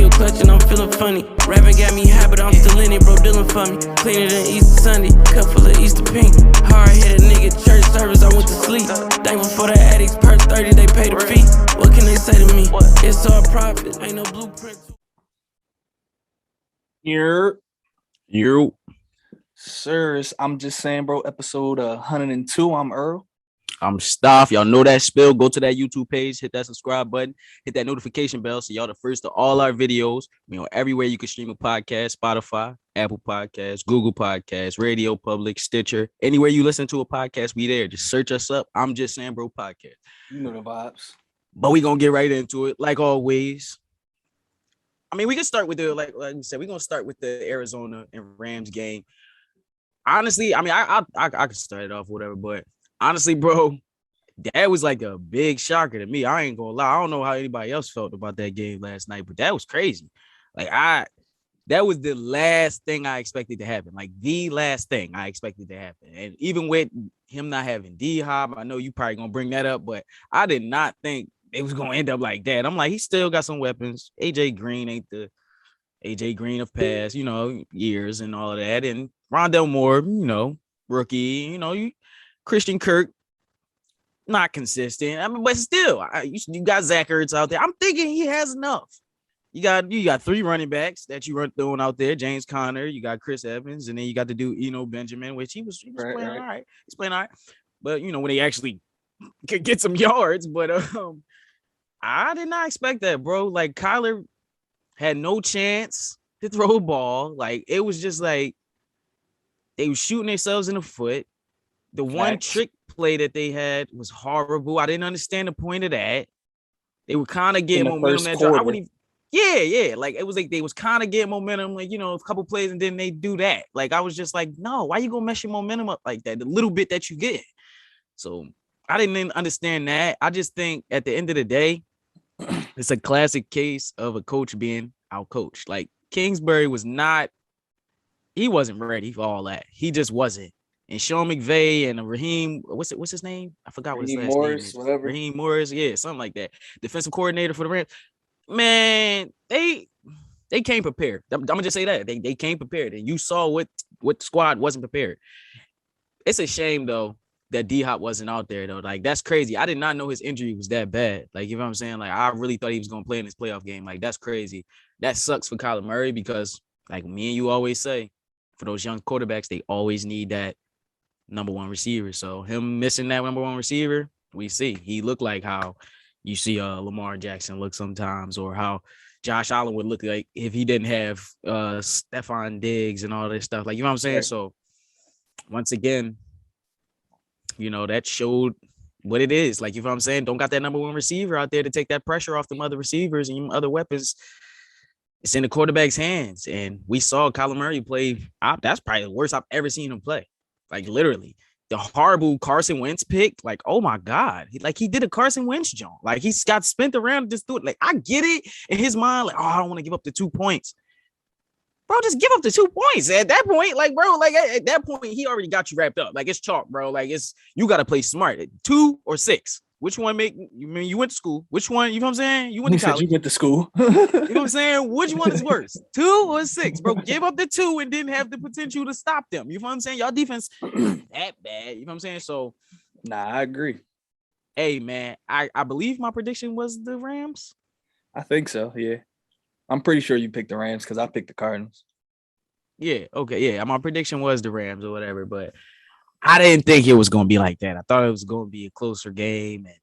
still clutching, I'm feeling funny. Rapping got me high, but I'm still in it, bro, dealing for me. Cleaner than Easter Sunday, cup full of Easter pink. Hard-headed nigga, church service, I went to sleep. Thankful for the addicts, per 30, they pay the fee. What can they say to me? It's all profit, ain't no blueprint. Here, You. sirs, I'm just saying, bro. Episode 102. I'm Earl. I'm Stoff. Y'all know that spill. Go to that YouTube page, hit that subscribe button, hit that notification bell so y'all the first to all our videos. Everywhere you can stream a podcast, Spotify, Apple Podcasts, Google Podcasts, Radio Public, Stitcher. Anywhere you listen to a podcast, we there. Just search us up. I'm Just Saying Bro Podcast. You know the vibes. But we gonna get right into it, like always. I mean, we can start with the like we said, we're gonna start with the Arizona and Rams game. Honestly, I mean, I could start it off, whatever, but honestly, bro, that was like a big shocker to me. I ain't gonna lie. I don't know how anybody else felt about that game last night, but that was crazy. That was the last thing I expected to happen. Like the last thing I expected to happen. And even with him not having D-Hop, I know you probably gonna bring that up, but I did not think it was gonna end up like that. I'm like, he still got some weapons. AJ Green ain't the AJ Green of past, years and all of that. And Rondell Moore, rookie, Christian Kirk, not consistent. I mean, but still, you got Zach Ertz out there. I'm thinking he has enough. You got three running backs that you run throwing out there. James Conner, you got Chris Evans, and then you got to do Benjamin, which he was playing all right. He's playing all right. But when he actually could get some yards, but I did not expect that, bro. Like Kyler had no chance to throw a ball. Like it was just like they were shooting themselves in the foot. The one trick play that they had was horrible. I didn't understand the point of that. They were kind of getting momentum that I wouldn't even. Yeah. Like it was like they was kind of getting momentum, like a couple plays, and then they do that. Like I was just like, no, why you gonna mess your momentum up like that? The little bit that you get. So I didn't understand that. I just think at the end of the day, it's a classic case of a coach being outcoached. Like Kingsbury he wasn't ready for all that. He just wasn't. And Sean McVay and Raheem, what's his name? I forgot what his last name is. Whatever. Raheem Morris, yeah, something like that. Defensive coordinator for the Rams. Man, they came prepared. I'm gonna just say that. They came prepared. And you saw what squad wasn't prepared. It's a shame though that D-Hop wasn't out there though. Like that's crazy. I did not know his injury was that bad. Like, you know what I'm saying? Like I really thought he was gonna play in this playoff game. Like that's crazy. That sucks for Kyler Murray because like me and you always say, for those young quarterbacks, they always need that number one receiver. So him missing that number one receiver, we see. He looked like how you see Lamar Jackson look sometimes, or how Josh Allen would look like if he didn't have Stephon Diggs and all this stuff. Like, you know what I'm saying? Right. So once again, that showed what it is. Like, you know what I'm saying? Don't got that number one receiver out there to take that pressure off them other receivers and other weapons. It's in the quarterback's hands. And we saw Kyler Murray play. That's probably the worst I've ever seen him play. Like, literally. The horrible Carson Wentz pick, like, oh my God. He did a Carson Wentz jump. Like, he's got spent around and just do it. Like, I get it in his mind. Like, I don't want to give up the 2 points. Bro, just give up the 2 points. At that point, like, bro, like, at that point, he already got you wrapped up. Like, it's chalk, bro. Like, you got to play smart. 2 or 6. Which one you went to school? Which one, you know what I'm saying? You went to college. You went to school. You know what I'm saying? Which one is worse? 2 or 6, bro? Give up the 2 and didn't have the potential to stop them. You know what I'm saying? Y'all defense that bad. You know what I'm saying? So, nah, I agree. Hey, man, I believe my prediction was the Rams. I think so, yeah. I'm pretty sure you picked the Rams because I picked the Cardinals. Yeah, okay, yeah. My prediction was the Rams or whatever, but I didn't think it was going to be like that. I thought it was going to be a closer game, and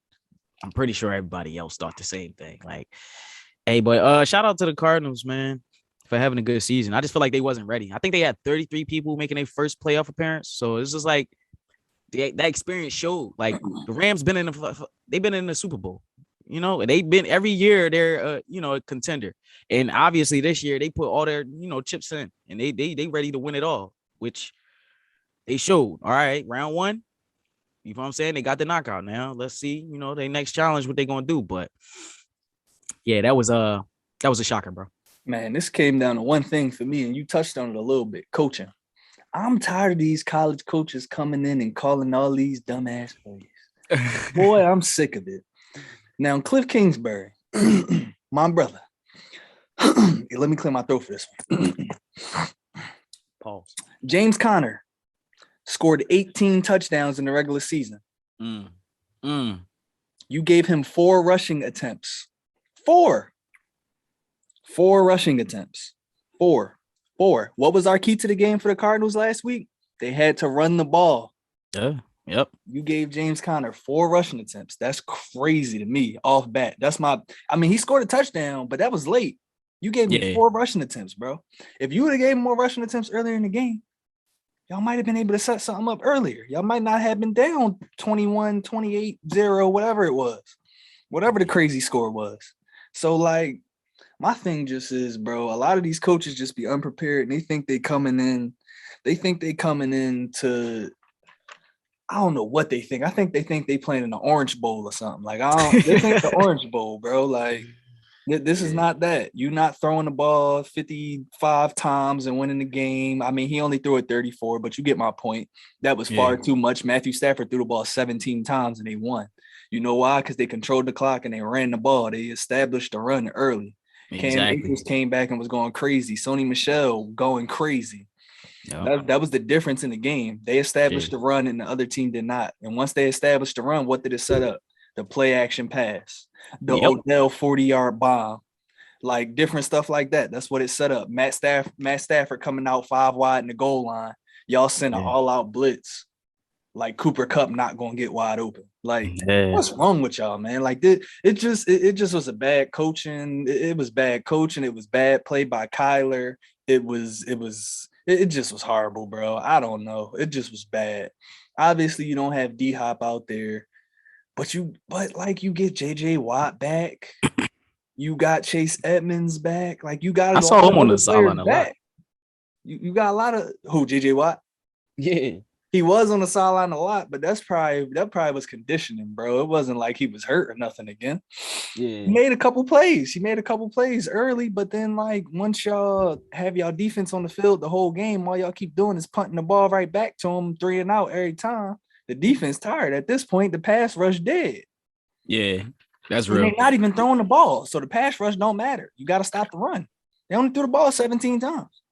I'm pretty sure everybody else thought the same thing. Like, hey, but shout out to the Cardinals, man, for having a good season. I just feel like they wasn't ready. I think they had 33 people making their first playoff appearance, so it's just like that experience showed. Like the Rams they've been in the Super Bowl. They've been every year they're a contender. And obviously this year they put all their, chips in and they ready to win it all, which they showed. All right, round 1. You know what I'm saying? They got the knockout now. Let's see, their next challenge, what they gonna do. But yeah, that was a shocker, bro. Man, this came down to one thing for me, and you touched on it a little bit, coaching. I'm tired of these college coaches coming in and calling all these dumbass plays. Boy, I'm sick of it. Now, Cliff Kingsbury, my brother, Let me clear my throat for this one. Pause. James Conner scored 18 touchdowns in the regular season. You gave him 4 rushing attempts. 4 rushing attempts. 4. What was our key to the game for the Cardinals last week? They had to run the ball. Yeah. Yep. You gave James Conner 4 rushing attempts. That's crazy to me off bat. He scored a touchdown, but that was late. You gave me 4 rushing attempts, bro. If you would have gave him more rushing attempts earlier in the game, y'all might have been able to set something up earlier. Y'all might not have been down 21, 28, 0, whatever it was. Whatever the crazy score was. So, like, my thing just is, bro, a lot of these coaches just be unprepared and they think they coming in to, I don't know what they think. I think they playing in the Orange Bowl or something. Like, this ain't the Orange Bowl, bro. Like, this is not that. You're not throwing the ball 55 times and winning the game. I mean, he only threw it 34, but you get my point. That was far too much. Matthew Stafford threw the ball 17 times and they won. You know why? Because they controlled the clock and they ran the ball. They established the run early. Exactly. Cam Akers came back and was going crazy. Sony Michel going crazy. Yep. That was the difference in the game. They established the run and the other team did not. And once they established the run, what did it set up? The play action pass, the Odell 40-yard bomb, like different stuff like that. That's what it set up. Matt Stafford coming out 5 wide in the goal line. Y'all send an all-out blitz. Like Cooper Kupp not gonna get wide open. Like, what's wrong with y'all, man? Like, it just was a bad coaching. It was bad coaching. It was bad play by Kyler. It just was horrible, bro. I don't know. It just was bad. Obviously, you don't have D-Hop out there, but you get J.J. Watt back. You got Chase Edmonds back. Like, you got. I saw him on the sideline a lot. You got a lot of J.J. Watt. Yeah. He was on the sideline a lot, but that probably was conditioning, bro. It wasn't like he was hurt or nothing again. Yeah. He made a couple plays early, but then, like, once y'all have y'all defense on the field the whole game, all y'all keep doing is punting the ball right back to him 3 and out every time. The defense tired. At this point, the pass rush dead. Yeah, that's real. They're not even throwing the ball, so the pass rush don't matter. You got to stop the run. They only threw the ball 17 times.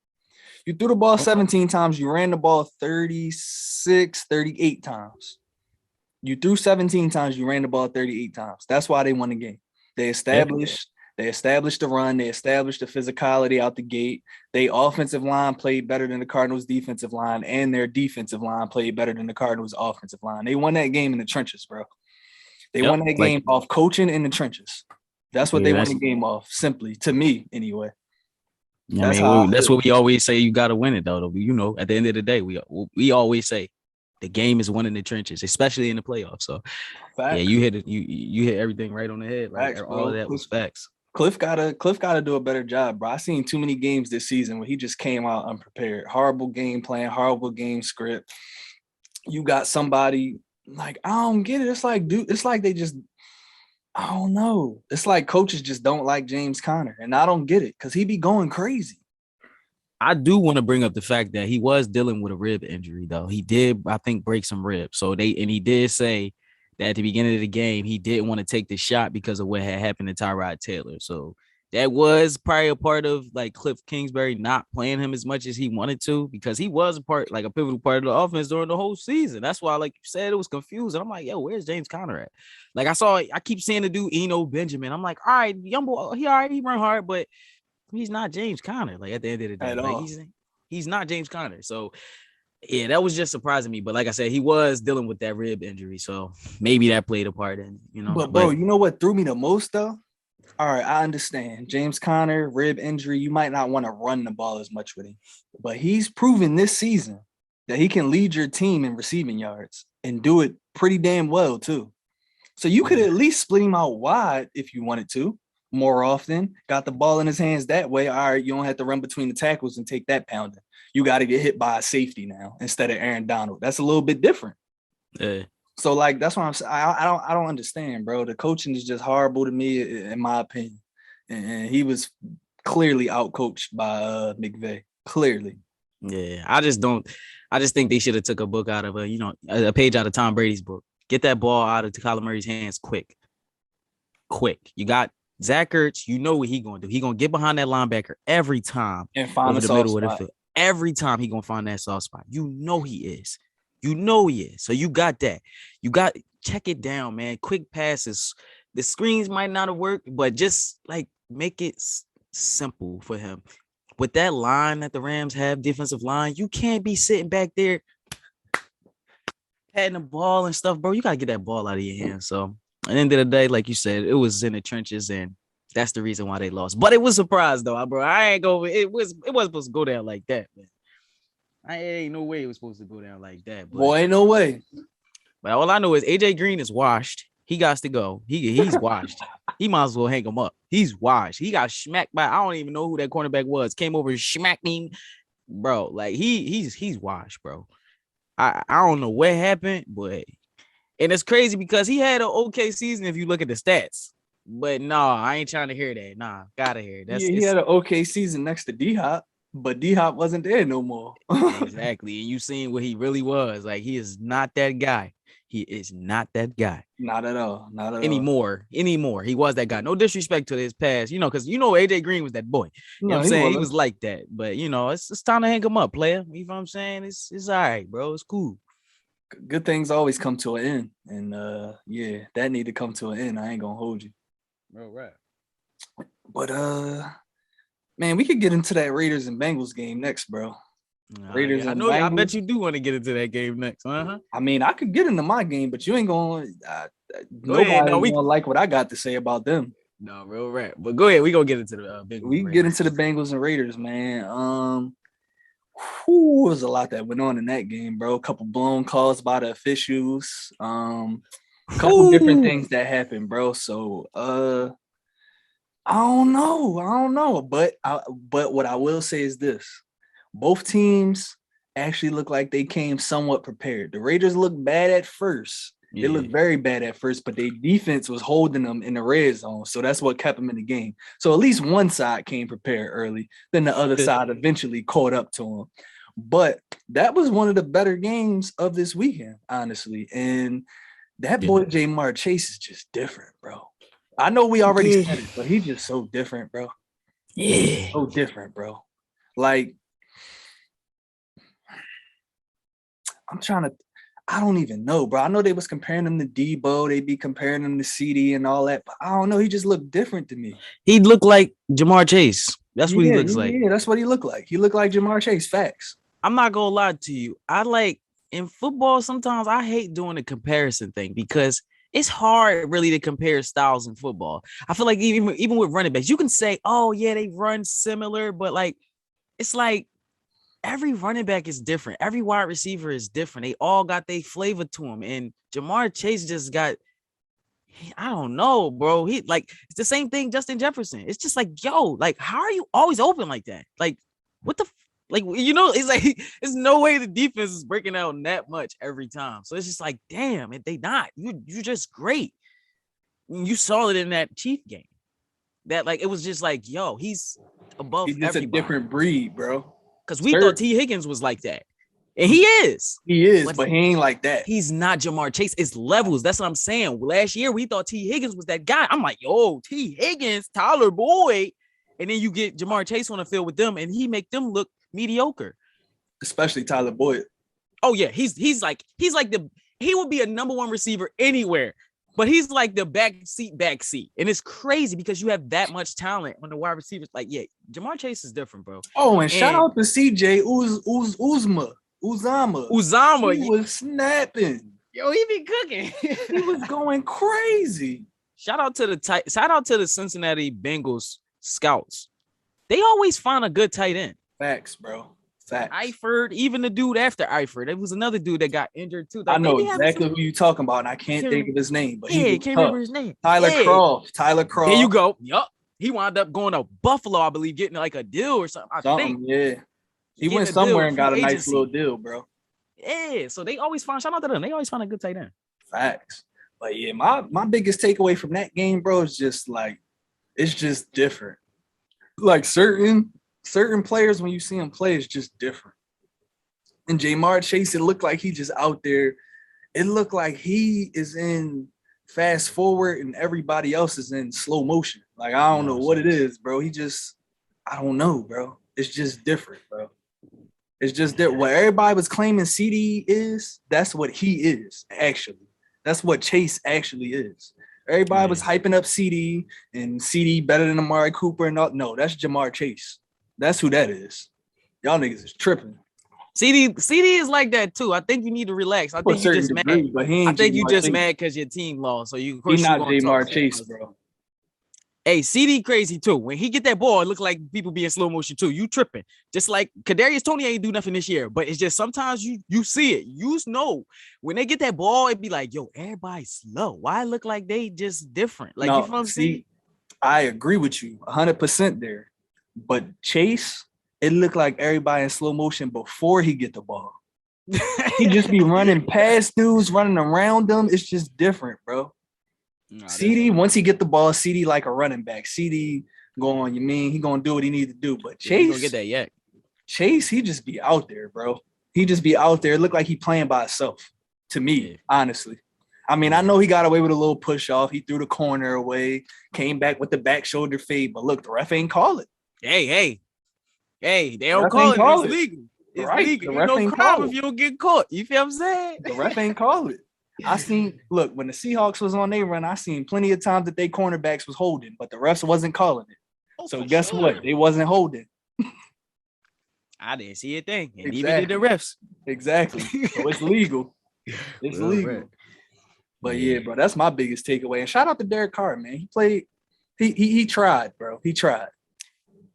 You threw the ball 17 times. You ran the ball 36, 38 times. You threw 17 times. You ran the ball 38 times. That's why they won the game. They established the run. They established the physicality out the gate. Their offensive line played better than the Cardinals' defensive line, and their defensive line played better than the Cardinals' offensive line. They won that game in the trenches, bro. They won that game off coaching in the trenches. That's what they won the game off, simply, to me, anyway. That's what we always say. You got to win it, though. You know, at the end of the day, we always say the game is won in the trenches, especially in the playoffs. So, facts. You hit it. You hit everything right on the head. Right, facts, all of that was facts. Cliff gotta do a better job, bro. I seen too many games this season where he just came out unprepared. Horrible game plan, horrible game script. You got somebody like, I don't get it. It's like, dude, it's like they just. I don't know. It's like coaches just don't like James Conner, and I don't get it because he be going crazy. I do want to bring up the fact that he was dealing with a rib injury, though. He did, I think, break some ribs. He did say that at the beginning of the game, he didn't want to take the shot because of what had happened to Tyrod Taylor. So that was probably a part of like Cliff Kingsbury not playing him as much as he wanted to, because he was a pivotal part of the offense during the whole season. That's why, like you said, it was confusing. I'm like, yo, where's James Conner at? Like, I keep seeing the dude Eno Benjamin. I'm like, all right, young boy, he all right, he run hard, but he's not James Conner. Like, at the end of the day, like, he's not James Conner. So yeah, that was just surprising me. But like I said, he was dealing with that rib injury, so maybe that played a part in, But bro, you know what threw me the most though? All right, I understand. James Conner, rib injury, you might not want to run the ball as much with him. But he's proven this season that he can lead your team in receiving yards and do it pretty damn well, too. So you could at least split him out wide if you wanted to more often. Got the ball in his hands that way. All right, you don't have to run between the tackles and take that pounding. You got to get hit by a safety now instead of Aaron Donald. That's a little bit different. Yeah. So, like, that's what I'm saying. I don't understand, bro. The coaching is just horrible to me, in my opinion. And he was clearly outcoached by McVay. Clearly. Yeah, I just think they should have took a book out of a page out of Tom Brady's book. Get that ball out of Kyler Murray's hands quick. You got Zach Ertz, you know what he gonna do. He gonna get behind that linebacker every time and find over a the soft middle of the spot. field. Every time he gonna find that soft spot. You know he is. You know he is. So you got that. You got check it down, man. Quick passes. The screens might not have worked, but just like make it simple for him. With that line that the Rams have, defensive line, you can't be sitting back there patting the ball and stuff, bro. You gotta get that ball out of your hands. So at the end of the day, like you said, it was in the trenches, and that's the reason why they lost. But it was a surprise, though, bro. I ain't go. It wasn't supposed to go down like that, man. Ain't no way it was supposed to go down like that. But, Boy, ain't no way. But all I know is AJ Green is washed. He got to go. He's washed. He might as well hang him up. He's washed. He got smacked by. I don't even know who that cornerback was. Came over and smacked him, bro. Like he's washed, bro. I don't know what happened, but and it's crazy because he had an okay season if you look at the stats. But no, I ain't trying to hear that. Nah, gotta hear it. He had an okay season next to D-Hop, but D-Hop wasn't there no more. Exactly. And you seen what he really was. Like, he is not that guy. He is not that guy. Not at all. Not at all. Anymore. He was that guy. No disrespect to his past, because AJ Green was that boy. You know what I'm saying? He was like that. But it's time to hang him up, player. You know what I'm saying? It's all right, bro. It's cool. Good things always come to an end. And that need to come to an end. I ain't gonna hold you. All right. But man, we could get into that Raiders and Bengals game next, bro. Raiders. I know. Bengals. I bet you do want to get into that game next. Uh-huh. I mean, I could get into my game, but you ain't gonna. Nobody gonna like what I got to say about them. No, real rap. But go ahead. We gonna get into the Bengals. We can get into the Bengals and Raiders, man. Was a lot that went on in that game, bro. A couple blown calls by the officials. A couple different things that happened, bro. So, I don't know. But what I will say is this. Both teams actually look like they came somewhat prepared. The Raiders looked bad at first. They looked very bad at first, but their defense was holding them in the red zone. So that's what kept them in the game. So at least one side came prepared early. Then the other side eventually caught up to them. But that was one of the better games of this weekend, honestly. And that boy Jamar Chase is just different, bro. I know we already said it, but he's just so different, bro. Yeah. So different, bro. Like, I don't even know, bro. I know they was comparing him to Debo. They be comparing him to CD and all that, but I don't know. He just looked different to me. He looked like Jamar Chase. That's what he looks like. Yeah, that's what he looked like. He looked like Jamar Chase. Facts. I'm not gonna lie to you. In football, sometimes I hate doing the comparison thing because it's hard really to compare styles in football. I feel like even with running backs, you can say, oh yeah, they run similar, but it's like every running back is different. Every wide receiver is different. They all got their flavor to them. And Jamar Chase just got, I don't know, bro. It's the same thing Justin Jefferson. It's just like, yo, how are you always open like that? What the it's like there's no way the defense is breaking out that much every time. So it's just like, damn, they not. You're just great. You saw it in that Chief game. That it was just like, yo, he's above He's just everybody. A different breed, bro. Because we thought T. Higgins was like that. And he is. He is, but he ain't like that. He's not Jamar Chase. It's levels. That's what I'm saying. Last year, we thought T. Higgins was that guy. I'm like, yo, T. Higgins, Tyler Boyd. And then you get Jamar Chase on the field with them, and he make them look mediocre. Especially Tyler Boyd. Oh, yeah. He would be a number one receiver anywhere. But he's like the backseat. And it's crazy because you have that much talent on the wide receivers. Jamar Chase is different, bro. Oh, and shout out to CJ Uzama. He was snapping. Yo, he be cooking. He was going crazy. Shout out to the Cincinnati Bengals scouts. They always find a good tight end. Facts, bro. Facts. Eifert, even the dude after Eifert. There was another dude that got injured too. I know exactly who you're talking about, and I can't think of his name. But he can't remember his name. Tyler Croft. There you go. Yup. He wound up going to Buffalo, I believe, getting a deal or something. I think. Yeah. He went somewhere and got a nice little deal, bro. Yeah. So they always find. Shout out to them. They always find a good tight end. Facts. But yeah, my biggest takeaway from that game, bro, is just it's just different. Certain players, when you see them play, it's just different. And Jamar Chase, it looked like he just out there. It looked like he is in fast forward and everybody else is in slow motion. Like, I don't know what it is, bro. I don't know, bro. It's just different, bro. It's just that what everybody was claiming CD is, that's what he is, actually. That's what Chase actually is. Everybody was hyping up CD and CD better than Amari Cooper and all. No, that's Jamar Chase. That's who that is. Y'all niggas is tripping. CD is like that too. I think you need to relax. I think you just mad. But he ain't I think you just mad because your team lost. So you. He's not Jamar Chase, bro. Hey, CD crazy too. When he get that ball, it look like people be in slow motion too. You tripping. Just like Kadarius Toney ain't do nothing this year, but it's just sometimes you see it. You know when they get that ball, it be like, yo, everybody's slow. Why it look like they just different? Like, you know what I'm saying? I agree with you 100% there. But Chase, it looked like everybody in slow motion before he get the ball. He just be running past dudes, running around them. It's just different, bro. No, CD, once he get the ball, CD like a running back. CD going, he gonna do what he need to do. But Chase, he gonna get that yet. Chase, he just be out there, bro. He just be out there. It look like he playing by himself. To me, honestly. I mean, I know he got away with a little push off. He threw the corner away, came back with the back shoulder fade. But look, the ref ain't call it. Hey, they don't call it. It's legal. It's legal. The ref ain't crime if you don't get caught. You feel what I'm saying? The ref ain't call it. Look, when the Seahawks was on their run, I seen plenty of times that they cornerbacks was holding, but the refs wasn't calling it. So guess what? They wasn't holding. I didn't see a thing. And neither did the refs. Exactly. So it's legal. It's legal. Right. But yeah, bro, that's my biggest takeaway. And shout out to Derek Carr, man. He played, he tried, bro. He tried.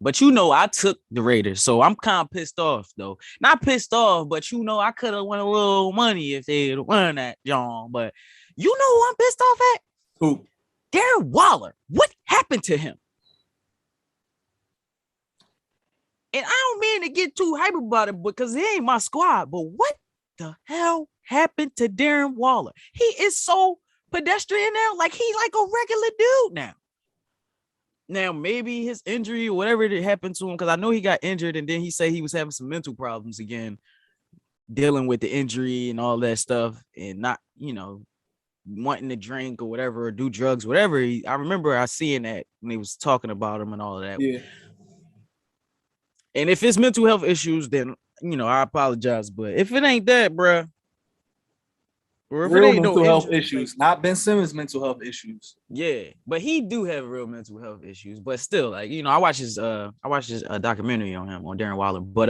But I took the Raiders, so I'm kind of pissed off, though. Not pissed off, but I could have won a little money if they had won that, John. But you know who I'm pissed off at? Who? Darren Waller. What happened to him? And I don't mean to get too hype about it because he ain't my squad, but what the hell happened to Darren Waller? He is so pedestrian now, like he's like a regular dude now. Now, maybe his injury or whatever that happened to him, because I know he got injured and then he said he was having some mental problems again, dealing with the injury and all that stuff and not, wanting to drink or whatever, or do drugs, whatever. I remember I seeing that when he was talking about him and all of that. Yeah. And if it's mental health issues, then, I apologize. But if it ain't that, bruh, or if real it ain't mental health issues, not Ben Simmons' mental health issues. Yeah, but he do have real mental health issues. But still, like, I watched his documentary on him, on Darren Waller. But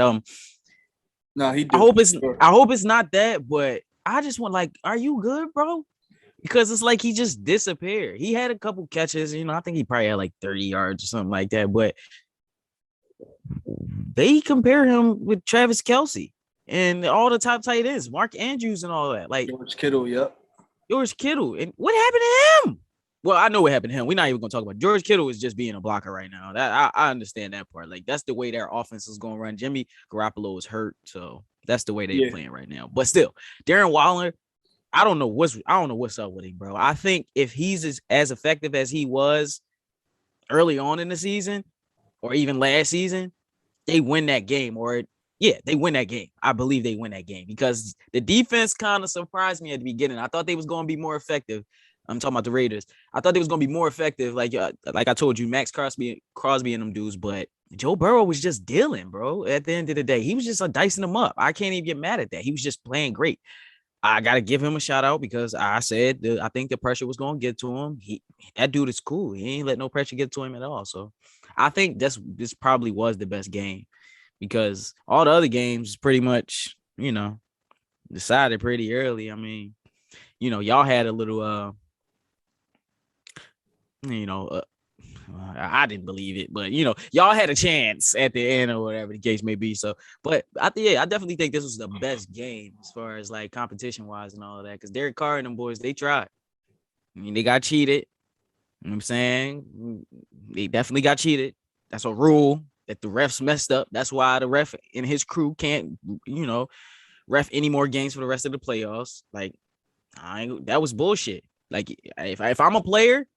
no, he. I hope it's not that. But I just want, like, are you good, bro? Because it's like he just disappeared. He had a couple catches. I think he probably had like 30 yards or something like that. But they compare him with Travis Kelce. And all the top tight ends, Mark Andrews and all that. Like George Kittle, yep. George Kittle. And what happened to him? Well, I know what happened to him. We're not even going to talk about it. George Kittle is just being a blocker right now. That I understand that part. Like, that's the way their offense is going to run. Jimmy Garoppolo is hurt, so that's the way they're playing right now. But still, Darren Waller, I don't know what's up with him, bro. I think if he's as effective as he was early on in the season, or even last season, they win that game. They win that game. I believe they win that game because the defense kind of surprised me at the beginning. I thought they was going to be more effective. I'm talking about the Raiders. I thought they was going to be more effective. Like I told you, Max Crosby and them dudes, but Joe Burrow was just dealing, bro. At the end of the day, he was just dicing them up. I can't even get mad at that. He was just playing great. I got to give him a shout out because I said I think the pressure was going to get to him. That dude is cool. He ain't let no pressure get to him at all. So I think this probably was the best game. Because all the other games pretty much, decided pretty early. I mean, y'all had a little, I didn't believe it, but, y'all had a chance at the end or whatever the case may be. So, but I definitely think this was the best game as far as like competition wise and all of that. Because Derek Carr and them boys, they tried. I mean, they got cheated. You know what I'm saying? They definitely got cheated. That's a rule. That the refs messed up. That's why the ref and his crew can't, ref any more games for the rest of the playoffs. Like, that was bullshit. Like, if I'm a player,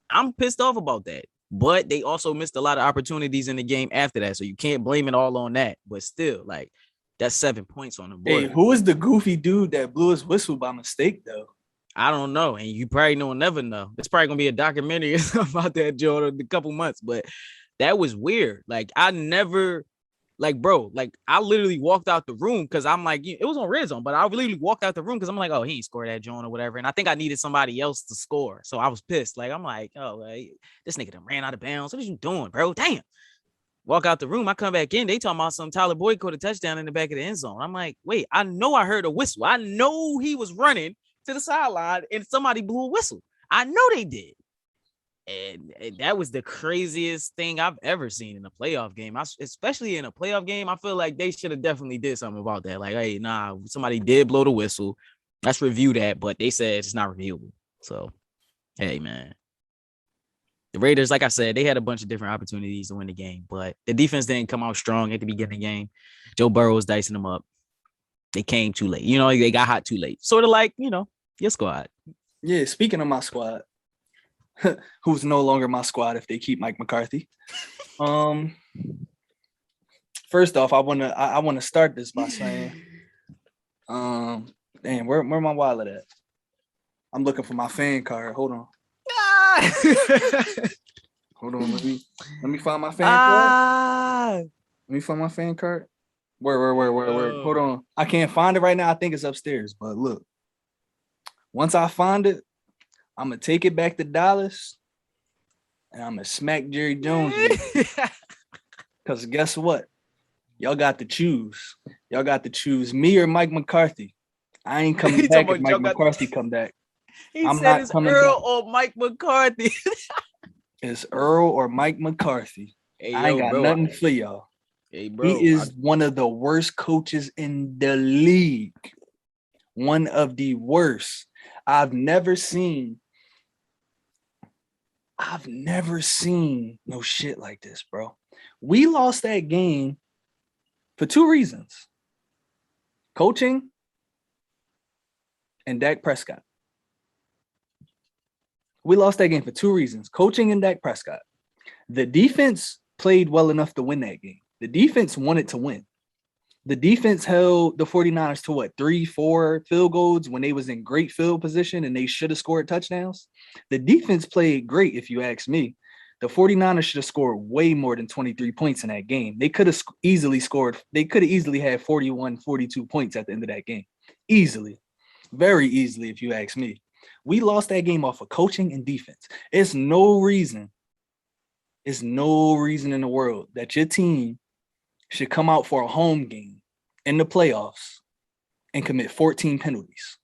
I'm pissed off about that. But they also missed a lot of opportunities in the game after that. So you can't blame it all on that. But still, like, that's 7 points on the board. Hey, who is the goofy dude that blew his whistle by mistake, though? I don't know, and you probably will never know. It's probably gonna be a documentary about that joint in a couple months, but that was weird. Like I never, like bro, like I literally walked out the room because I'm like, it was on red zone, but I literally walked out the room because I'm like, oh, he ain't scored that joint or whatever, and I think I needed somebody else to score, so I was pissed. Like I'm like, oh, like, this nigga done ran out of bounds. What are you doing, bro? Damn. Walk out the room. I come back in. They talking about some Tyler Boyd caught a touchdown in the back of the end zone. I'm like, wait, I know I heard a whistle. I know he was running to the sideline and somebody blew a whistle. I know they did. And that was the craziest thing I've ever seen in a playoff game. Especially in a playoff game, I feel like they should have definitely did something about that. Like, hey, nah, somebody did blow the whistle. Let's review that, but they said it's not reviewable. So, hey, man. The Raiders, like I said, they had a bunch of different opportunities to win the game, but the defense didn't come out strong at the beginning of the game. Joe Burrow was dicing them up. They came too late. They got hot too late. Sort of like, your squad. Yeah, speaking of my squad, who's no longer my squad if they keep Mike McCarthy. First off, I wanna start this by saying, damn, where my wallet at? I'm looking for my fan card. Hold on. Hold on, let me find my fan card. Let me find my fan card. Where? Hold on. I can't find it right now. I think it's upstairs. But look, once I find it, I'm gonna take it back to Dallas and I'm gonna smack Jerry Jones. Because guess what? Y'all got to choose. Y'all got to choose me or Mike McCarthy. I ain't coming back if Mike McCarthy come back. I'm not coming Earl back. Or Mike McCarthy. It's Earl or Mike McCarthy. Hey, I ain't got nothing for y'all. Hey, bro. He is one of the worst coaches in the league. One of the worst. I've never seen no shit like this, bro. We lost that game for two reasons. Coaching and Dak Prescott. We lost that game for two reasons. Coaching and Dak Prescott. The defense played well enough to win that game. The defense wanted to win. The defense held the 49ers to 3-4 field goals when they was in great field position and they should have scored touchdowns. The defense played great, if you ask me. The 49ers should have scored way more than 23 points in that game. They could have easily had 41, 42 points at the end of that game. Easily. Very easily, if you ask me. We lost that game off of coaching and defense. It's no reason in the world that your team should come out for a home game in the playoffs and commit 14 penalties.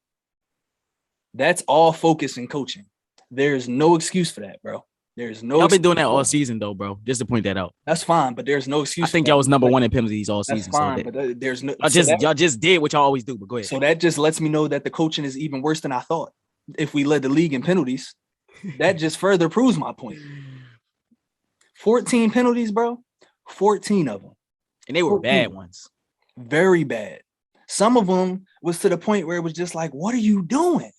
That's all focus in coaching. There's no excuse for that, bro. There's no. Y'all been doing that all season, though, bro. Just to point that out. That's fine, but there's no excuse. I think y'all was number one in penalties all season. That's fine, but there's no. Y'all just did what y'all always do. But go ahead. So that just lets me know that the coaching is even worse than I thought. If we led the league in penalties, that just further proves my point. 14 penalties, bro. 14 of them. And they were 14. Bad ones. Very bad. Some of them was to the point where it was just like, what are you doing?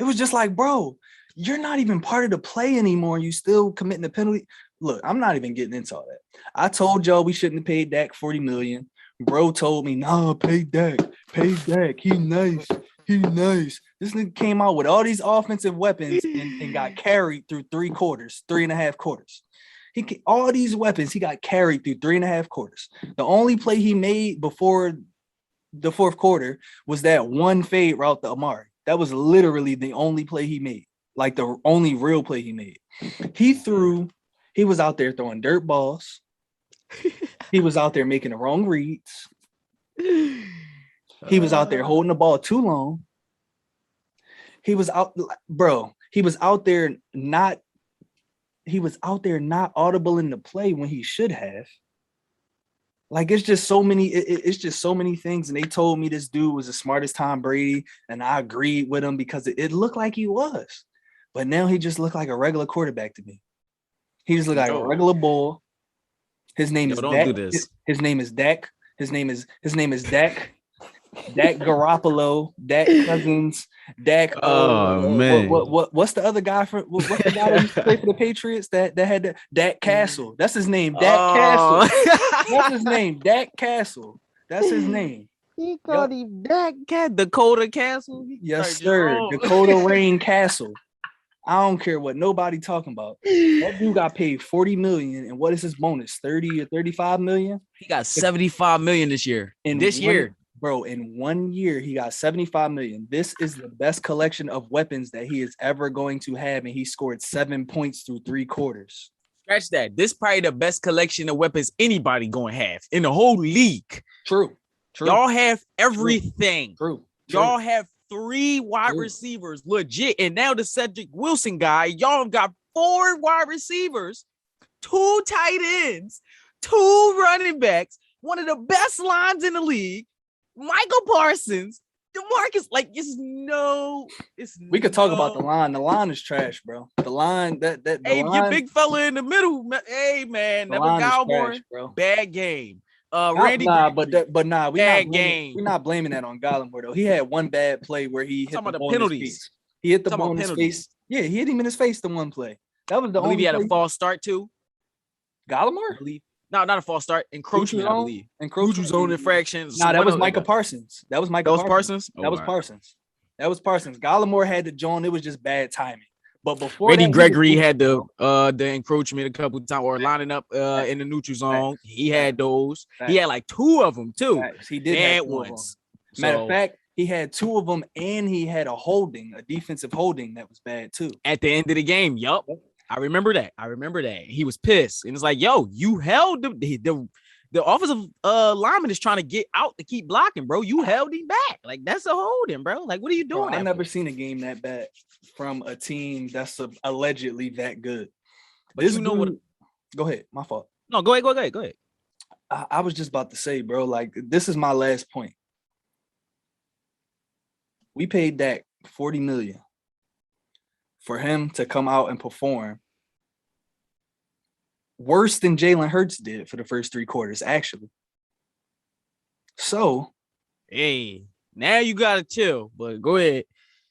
It was just like, bro, you're not even part of the play anymore. You still committing the penalty. Look, I'm not even getting into all that. I told y'all we shouldn't have paid Dak $40 million. Bro told me, nah, pay Dak. Pay Dak. He nice. This nigga came out with all these offensive weapons and got carried through 3.5 quarters. All these weapons, he got carried through 3.5 quarters. The only play he made before the fourth quarter was that one fade route to Amari. That was literally the only play he made, like the only real play he made. He was out there throwing dirt balls. He was out there making the wrong reads. He was out there holding the ball too long. He was out there not audible in the play when he should have. Like it's just so many things. And they told me this dude was as smart as Tom Brady, and I agreed with him because it looked like he was. But now he just looked like a regular quarterback to me. He just looked like a regular bull. His name is Dak. His name is Dak. His name is Dak. Dak Garoppolo, Dak Cousins, Dak. Man, what's the other guy what's the guy that used to play for the Patriots that had Dak Castle? That's his name, Dak Castle. That's his name, Dak Castle. That's his name. He called him that cat, Dakota Castle. Yes, sir. Dakota Rain Castle. I don't care what nobody talking about. That dude got paid $40 million, and what is his bonus? 30 or 35 million? He got 75 million this year. Bro, in 1 year, he got 75 million. This is the best collection of weapons that he is ever going to have, and he scored 7 points through 3 quarters. Scratch that. This is probably the best collection of weapons anybody gonna have in the whole league. True. Y'all have everything. True. Y'all have 3 wide receivers, legit. And now the Cedric Wilson guy, y'all got 4 wide receivers, 2 tight ends, 2 running backs, one of the best lines in the league, Michael Parsons, DeMarcus. Like, we could talk about the line. The line is trash, bro. The line your big fella in the middle. Hey, man, never Gallimore. Bad game. Randy, we're not blaming that on Gallimore though. He had one bad play where he hit the penalties. He hit the ball in his face. Yeah, he hit him in his face the one play. That was the only. He had a false start too. Gallimore? No, not a false start. Encroachment, I believe. Encroachment zone infractions. Nah, that was Micah Parsons. That was Parsons. That was Parsons. Gallimore had the joint. It was just bad timing. But before Randy Gregory had the encroachment a couple of times, or lining up in the neutral zone. He had those. He had like 2 of them too. He did have once. Matter of fact, he had 2 of them, and he had a defensive holding that was bad too. At the end of the game, yup. I remember that. He was pissed, and it's like, yo, you held the offensive lineman is trying to get out to keep blocking, bro. You held him back. Like, that's a holding, bro. Like, what are you doing? I've never seen a game that bad from a team that's allegedly that good. But this what? Go ahead. My fault. No, go ahead. I was just about to say, bro, like, this is my last point. We paid Dak $40 million for him to come out and perform worse than Jalen Hurts did for the first 3 quarters, actually. So, hey, now you gotta chill. But go ahead.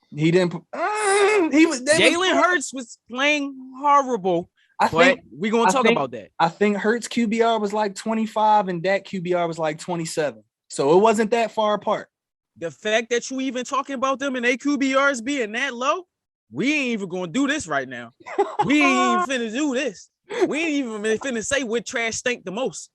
He didn't. Jalen Hurts was playing horrible. But we're gonna talk about that. I think Hurts QBR was like 25 and Dak QBR was like 27. So it wasn't that far apart. The fact that you even talking about them and their QBRs being that low, we ain't even gonna do this right now. We ain't even finna do this. We ain't even finna say what trash stink the most,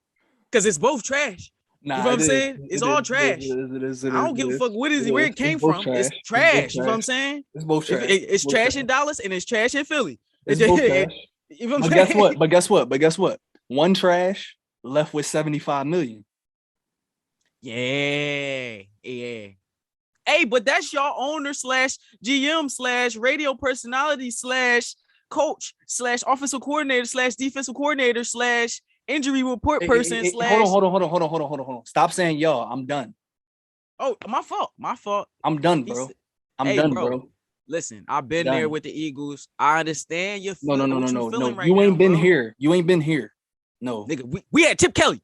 because it's both trash. Nah, you know what I'm saying? It's all trash. I don't give a fuck where it came from. It's trash. You know what I'm saying? It's both trash. It's trash in Dallas and it's trash in Philly. It's both trash. You know what I'm saying? But guess what? One trash left with 75 million. Yeah. Hey, but that's your owner / GM / radio personality / coach / offensive coordinator / defensive coordinator / injury report person / Hold on. Stop saying y'all. I'm done. Oh, my fault. I'm done, bro. I'm done, bro. Listen, I've been there with the Eagles. I understand your feeling. No. Right, you ain't been here. You ain't been here. No. Nigga, we had Chip Kelly.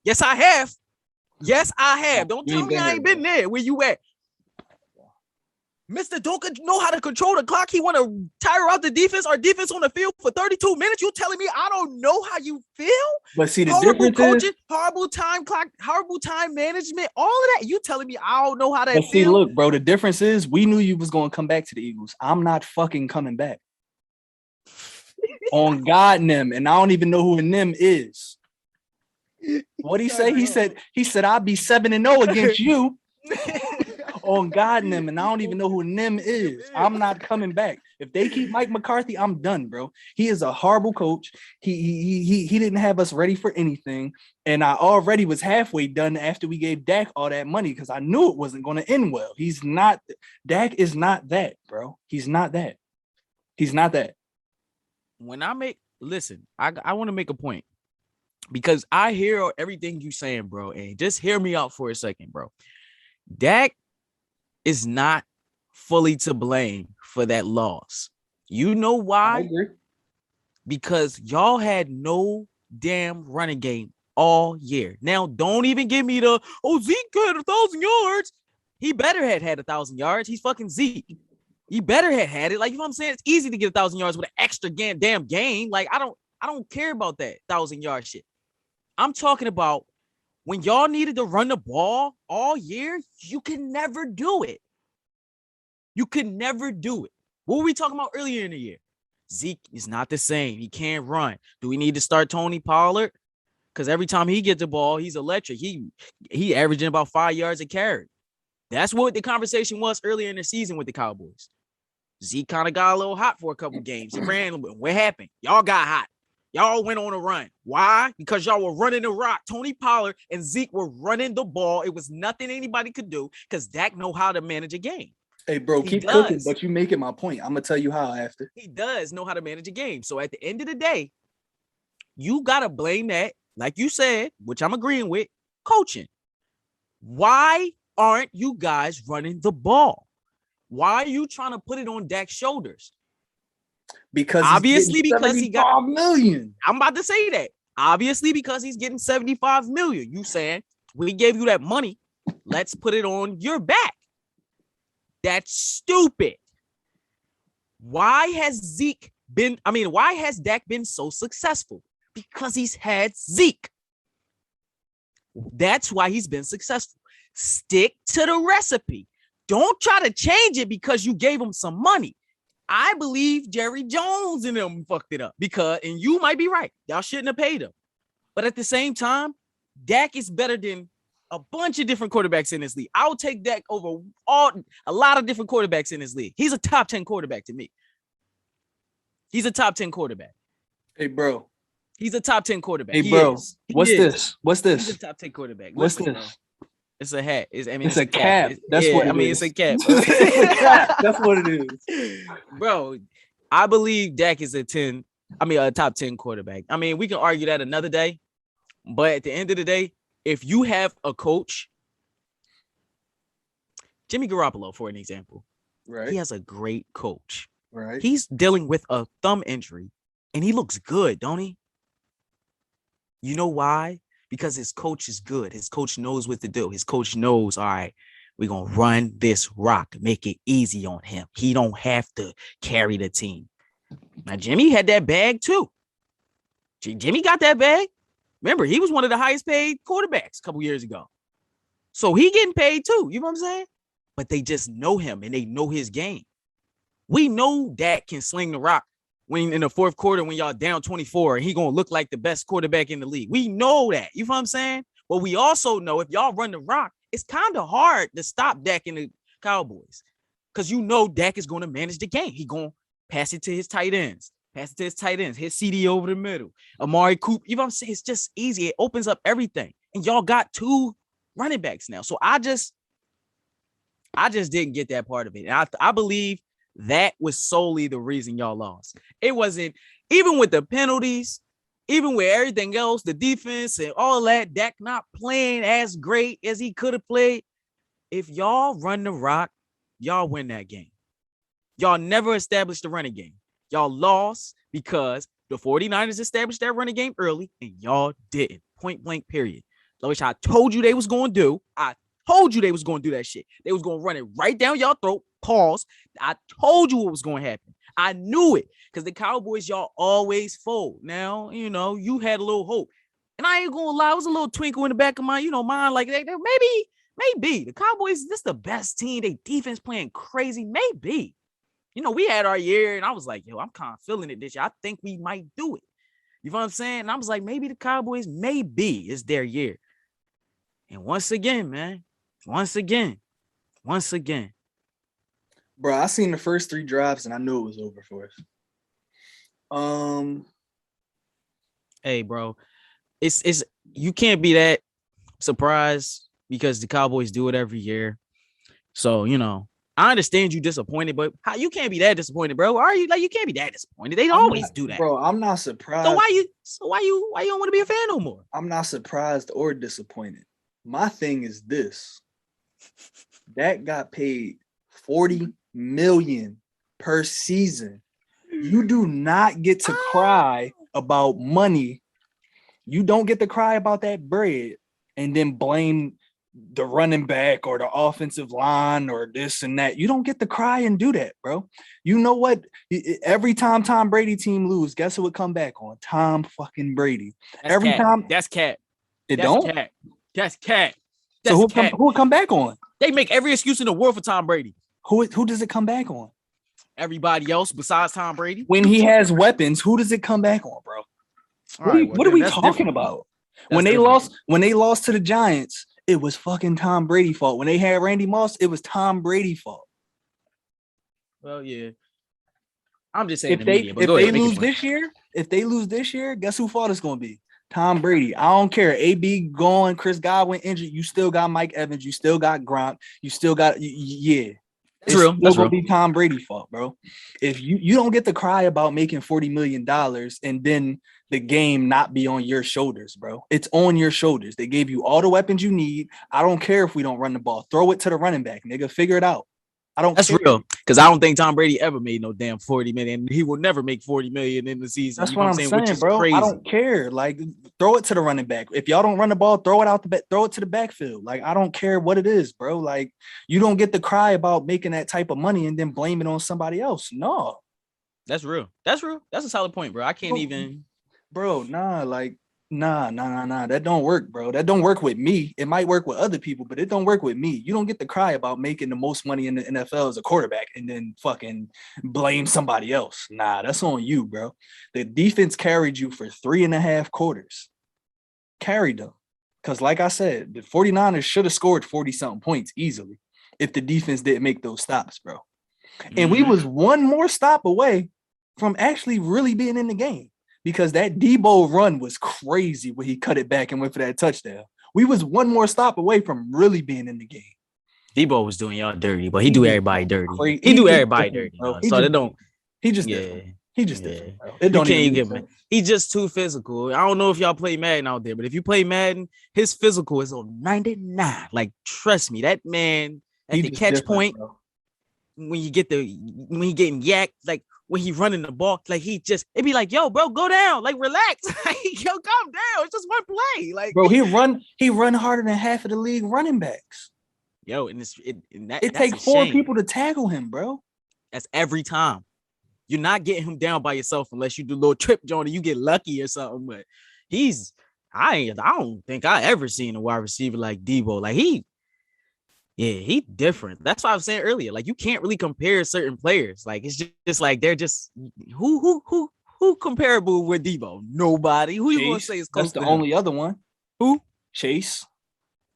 Yes, I have. Don't tell me I ain't been there. Where you at? Mr. Don't know how to control the clock. He want to tire out the defense. Our defense on the field for 32 minutes. You telling me I don't know how you feel? But see, the horrible difference coaching, is horrible time clock, horrible time management, all of that. You telling me I don't know how that but feels? See, look, bro, the difference is we knew you was going to come back to the Eagles. I'm not fucking coming back. On God, Nim, and I don't even know who a Nim is. What he say? He said I'll be 7-0 against you. On God, Nim, and I don't even know who Nim is. I'm not coming back. If they keep Mike McCarthy, I'm done, bro. He is a horrible coach. He didn't have us ready for anything, and I already was halfway done after we gave Dak all that money because I knew it wasn't going to end well. He's not. Dak is not that, bro. He's not that. When I want to make a point because I hear everything you saying, bro, and just hear me out for a second, bro. Dak is not fully to blame for that loss. You know why? I agree. Because y'all had no damn running game all year. Now, don't even give me the, Zeke had 1,000 yards. He better had 1,000 yards. He's fucking Zeke. He better had it. Like, you know what I'm saying? It's easy to get 1,000 yards with an extra damn game. Like, I don't care about that 1,000-yard shit. I'm talking about When y'all needed to run the ball all year, you can never do it. You can never do it. What were we talking about earlier in the year? Zeke is not the same. He can't run. Do we need to start Tony Pollard? Because every time he gets the ball, he's electric. He averaging about 5 yards a carry. That's what the conversation was earlier in the season with the Cowboys. Zeke kind of got a little hot for a couple games. He ran a little bit. What happened? Y'all got hot. Y'all went on a run. Why? Because y'all were running the rock. Tony Pollard and Zeke were running the ball. It was nothing anybody could do because Dak know how to manage a game. Hey, bro, keep cooking, but you making my point. I'm going to tell you how after. He does know how to manage a game. So at the end of the day, you got to blame that, like you said, which I'm agreeing with, coaching. Why aren't you guys running the ball? Why are you trying to put it on Dak's shoulders? Because he got $75 million. I'm about to say that. Obviously, because he's getting $75 million. You saying we gave you that money. Let's put it on your back. That's stupid. Why has Dak been so successful? Because he's had Zeke. That's why he's been successful. Stick to the recipe. Don't try to change it because you gave him some money. I believe Jerry Jones and them fucked it up and you might be right. Y'all shouldn't have paid him. But at the same time, Dak is better than a bunch of different quarterbacks in this league. I would take Dak over a lot of different quarterbacks in this league. He's a top 10 quarterback to me. He's a top 10 quarterback. Hey, bro. He's a top 10 quarterback. Hey, bro. What's this? He's a top 10 quarterback. What's this? Bro. It's a hat. It's a cap. That's what it is. It's a cap. It's a cap. That's what it is. Bro, I believe Dak is a top 10 quarterback. I mean, we can argue that another day. But at the end of the day, if you have a coach, Jimmy Garoppolo, for an example, right? He has a great coach. Right. He's dealing with a thumb injury, and he looks good, don't he? You know why? Because his coach is good. His coach knows what to do. His coach knows, all right, we're going to run this rock, make it easy on him. He don't have to carry the team. Now, Jimmy had that bag too. Jimmy got that bag. Remember, he was one of the highest paid quarterbacks a couple years ago. So he getting paid too. You know what I'm saying? But they just know him and they know his game. We know Dak can sling the rock when in the fourth quarter when y'all down 24 and he going to look like the best quarterback in the league. We know that. You know what I'm saying? But we also know if y'all run the rock, it's kind of hard to stop Dak in the Cowboys because you know Dak is going to manage the game. He going to pass it to his tight ends. Hit CD over the middle. Amari Cooper. You know what I'm saying? It's just easy. It opens up everything. And y'all got 2 running backs now. So I just didn't get that part of it. And I believe that was solely the reason y'all lost. It wasn't, even with the penalties, even with everything else, the defense and all that, Dak not playing as great as he could have played. If y'all run the rock, y'all win that game. Y'all never established the running game. Y'all lost because the 49ers established that running game early and y'all didn't. Point blank, period. Which I told you they was going to do. I told you they was going to do that shit. They was going to run it right down y'all throat. Pause. I told you what was going to happen. I knew it because the Cowboys, y'all always fold. Now, you know, you had a little hope. And I ain't going to lie, it was a little twinkle in the back of my, mind. Like, maybe the Cowboys, this the best team. They defense playing crazy. Maybe. We had our year, and I was like, yo, I'm kind of feeling it this year. I think we might do it. You know what I'm saying? And I was like, maybe the Cowboys, maybe it's their year. And once again, man, once again. Bro, I seen the first 3 drives, and I knew it was over for us. Hey, bro, it's you can't be that surprised because the Cowboys do it every year. So, I understand you disappointed, but how you can't be that disappointed, bro? Are you you can't be that disappointed? They always do that, bro. I'm not surprised. So why you don't want to be a fan no more? I'm not surprised or disappointed. My thing is this: Dak got paid $40 million per season. You do not get to cry about money. You don't get to cry about that bread and then blame the running back or the offensive line or this and that. You don't get to cry and do that, bro. You know what? Every time Tom Brady team lose, guess who would come back on? Tom fucking Brady. That's cap. It That's don't? cap. That's cat. So who would come back on? They make every excuse in the world for Tom Brady. Who does it come back on? Everybody else besides Tom Brady. When he has weapons, who does it come back on, bro? What are we talking about? When they lost to the Giants, it was fucking Tom Brady fault. When they had Randy Moss, it was Tom Brady fault. Well, yeah. I'm just saying if they lose this year, guess who fault it's gonna be? Tom Brady. I don't care. AB gone, Chris Godwin injured. You still got Mike Evans. You still got Gronk. You still got It's real. That's gonna be Tom Brady fault, bro. If you don't get to cry about making $40 million and then the game not be on your shoulders, bro. It's on your shoulders. They gave you all the weapons you need. I don't care if we don't run the ball. Throw it to the running back, nigga. Figure it out. That's real. Because I don't think Tom Brady ever made no damn 40 million. He will never make 40 million in the season. That's what I'm saying, which is bro. Crazy. I don't care. Like, throw it to the running back. If y'all don't run the ball, throw it to the backfield. Like, I don't care what it is, bro. Like, you don't get to cry about making that type of money and then blame it on somebody else. No. That's real. That's a solid point, bro. I can't even. Bro, nah. That don't work, bro. That don't work with me. It might work with other people, but it don't work with me. You don't get to cry about making the most money in the NFL as a quarterback and then fucking blame somebody else. Nah, that's on you, bro. The defense carried you for 3.5 quarters. Carried them. Because like I said, the 49ers should have scored 40-something points easily if the defense didn't make those stops, bro. And we was one more stop away from actually really being in the game. Because that Debo run was crazy when he cut it back and went for that touchdown. We was one more stop away from really being in the game. Debo was doing y'all dirty, but he do everybody dirty. He do everybody dirty. So they don't. He just different. He just different. Bro. It don't even get me. He's just too physical. I don't know if y'all play Madden out there, but if you play Madden, his physical is on 99. Like, trust me, that man at the catch point, bro. when he getting yacked, like. When he running the ball, like it'd be like, yo, bro, go down, like relax, yo, calm down. It's just one play, like, bro. He run harder than half of the league running backs. Yo, it takes 4 people to tackle him, bro. That's every time. You're not getting him down by yourself unless you do a little trip, John, and you get lucky or something. But I don't think I ever seen a wide receiver like Debo. Like he different. That's what I was saying earlier. Like, you can't really compare certain players. Like, it's just like they're just who comparable with Debo? Nobody. Who you gonna say is close? That's the only other one. Who? Chase.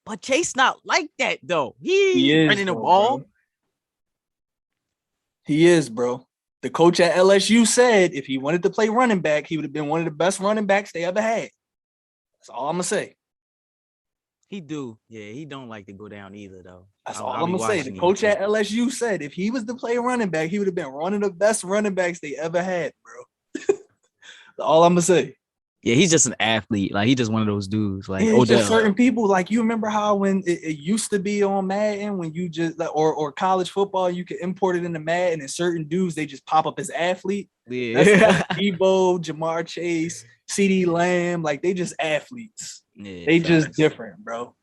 But Chase not like that though. He is running the ball. Bro. He is, bro. The coach at LSU said if he wanted to play running back, he would have been one of the best running backs they ever had. That's all I'm gonna say. He do. Yeah, he don't like to go down either, though. That's all I'm going to say. The coach at LSU said if he was to play running back, he would have been one of the best running backs they ever had, bro. That's all I'm going to say. Yeah, he's just an athlete. Like, he's just one of those dudes. Like, just certain people, like, you remember how when it used to be on Madden, when you just, or college football, you could import it into Madden, and certain dudes, they just pop up as athlete. Yeah. That's like Debo, Jamar Chase, CeeDee Lamb, like, they just athletes. Yeah, they just different, bro.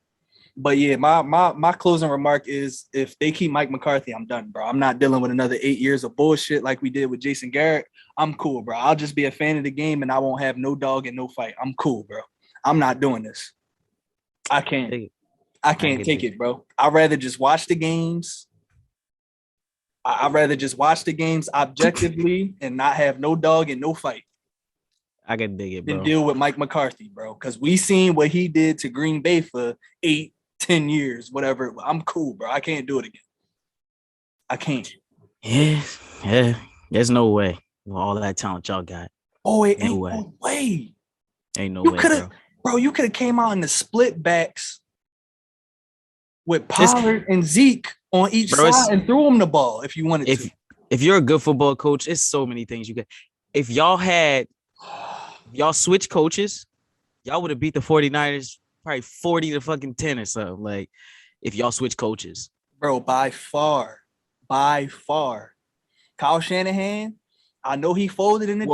But yeah, my closing remark is if they keep Mike McCarthy, I'm done, bro. I'm not dealing with another 8 years of bullshit like we did with Jason Garrett. I'm cool, bro. I'll just be a fan of the game and I won't have no dog and no fight. I'm cool, bro. I'm not doing this. I can't take it, bro. I'd rather just watch the games. I'd rather just watch the games objectively and not have no dog and no fight. I can dig it, bro. And deal with Mike McCarthy, bro. Because we seen what he did to Green Bay for 8-10 years, whatever. I'm cool, bro. I can't do it again. I can't. Yeah. There's no way. With all that talent y'all got. Oh, it ain't no way. Ain't no way, bro. You could have came out in the split backs with Pollard and Zeke on each side and threw him the ball if you wanted to. If you're a good football coach, it's so many things you could. If y'all switch coaches, y'all would have beat the 49ers probably 40-10 or something. Like, if y'all switch coaches. Bro, by far. Kyle Shanahan, I know he folded in the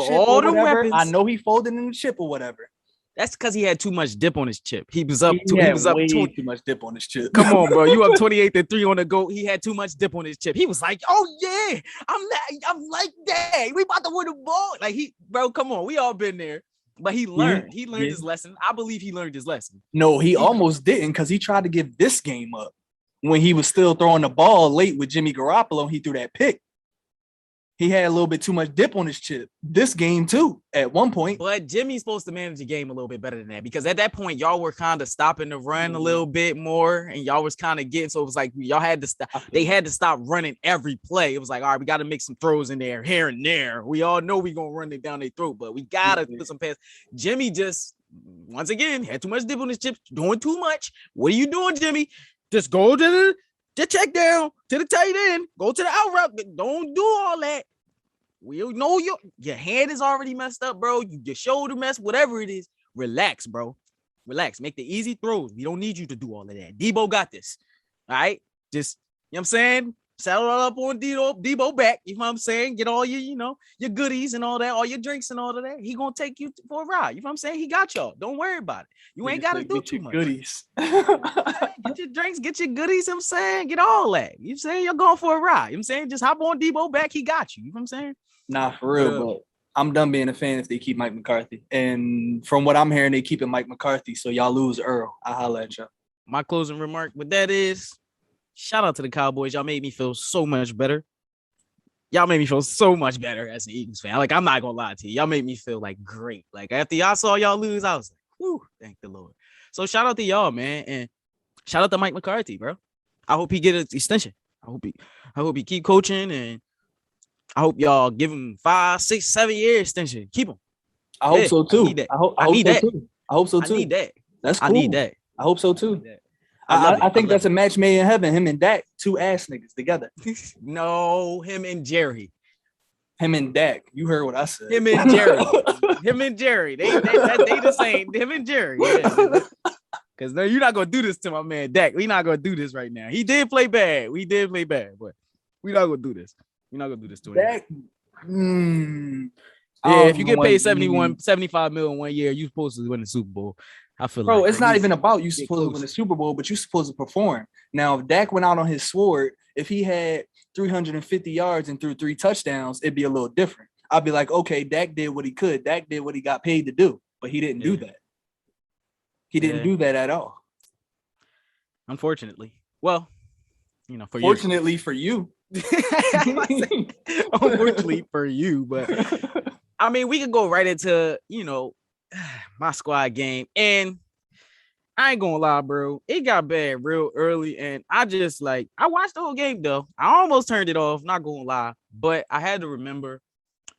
chip or whatever. That's because he had too much dip on his chip. He was up too much dip on his chip. Come on, bro. You up 28-3 on the go. He had too much dip on his chip. He was like, oh yeah, I'm like that. We about to win the ball. Like, bro, come on. We all been there. But he learned. He learned his lesson. I believe he learned his lesson. No, he almost didn't because he tried to give this game up when he was still throwing the ball late with Jimmy Garoppolo. He threw that pick. He had a little bit too much dip on his chip. This game too, at one point. But Jimmy's supposed to manage the game a little bit better than that because at that point y'all were kind of stopping the run a little bit more, and y'all was kind of getting. So it was like y'all had to stop. They had to stop running every play. It was like, all right, we got to make some throws in there, here and there. We all know we gonna run it down their throat, but we gotta put some pass. Jimmy just once again had too much dip on his chips, doing too much. What are you doing, Jimmy? Just go to the check down to the tight end. Go to the out route. Don't do all that. We know your hand is already messed up, bro. Your shoulder messed, whatever it is. Relax, bro. Relax. Make the easy throws. We don't need you to do all of that. Debo got this. All right. Just, you know what I'm saying? Saddle all up on Debo back. You know what I'm saying? Get all your goodies and all that, all your drinks and all of that. He gonna take you for a ride. You know what I'm saying? He got y'all. Don't worry about it. You ain't gotta do too much. Goodies. Get your drinks, get your goodies. You know what I'm saying? Get all that. You know what I'm saying? You're going for a ride. You know what I'm saying? Just hop on Debo back. He got you. You know what I'm saying? Nah, for real, but I'm done being a fan if they keep Mike McCarthy. And from what I'm hearing, they keeping Mike McCarthy, so y'all lose Earl. I'll holla at y'all. My closing remark with that is, shout out to the Cowboys. Y'all made me feel so much better. Y'all made me feel so much better as an Eagles fan. Like, I'm not gonna lie to you. Y'all made me feel like great. Like, after y'all saw y'all lose, I was like, whew, thank the Lord. So shout out to y'all, man. And shout out to Mike McCarthy, bro. I hope he get an extension. I hope he keep coaching, and I hope y'all give him 5, 6, 7 year extension. Keep him. I hope so too. I need that. I hope so too. I need that. That's cool. I need that. I hope so too. I think that's a match made in heaven. Him and Dak, two ass niggas together. No, him and Jerry. Him and Dak. You heard what I said. Him and Jerry. Him and Jerry. They the same. Him and Jerry. Yeah. Because no, you're not gonna do this to my man Dak. We're not gonna do this right now. He did play bad. We did play bad, but we're not gonna do this. We're not gonna do this to him. Dak. Yeah, if you get paid 75 million 1 year, you're supposed to win the Super Bowl. I feel bro, like it's not even about you supposed to win the Super Bowl, but you're supposed to perform. Now, if Dak went out on his sword, if he had 350 yards and threw 3 touchdowns, it'd be a little different. I'd be like, okay, Dak did what he could. Dak did what he got paid to do, but he didn't do that. He didn't do that at all. Unfortunately. Well, fortunately for you. Unfortunately for you, but I mean, we could go right into, my squad game. And I ain't gonna lie, bro. It got bad real early. And I watched the whole game, though. I almost turned it off, not gonna lie. But I had to remember,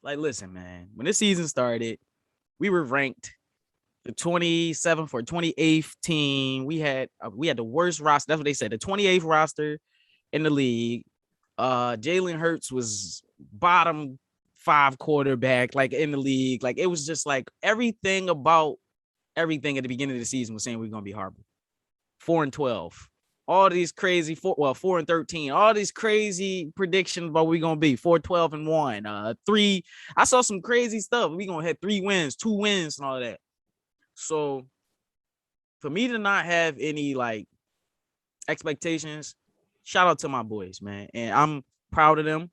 like, listen, man, when this season started, we were ranked the 27th or 28th team. We had the worst roster. That's what they said. The 28th roster in the league. Jalen Hurts was bottom 5 quarterback, like, in the league. Like, it was just like everything at the beginning of the season was saying we're gonna be horrible. 4-12. All these crazy 4-13. All these crazy predictions about what we're gonna be 4-12-1. 3. I saw some crazy stuff. We're gonna have 3 wins, 2 wins, and all of that. So for me to not have any like expectations, shout out to my boys, man. And I'm proud of them.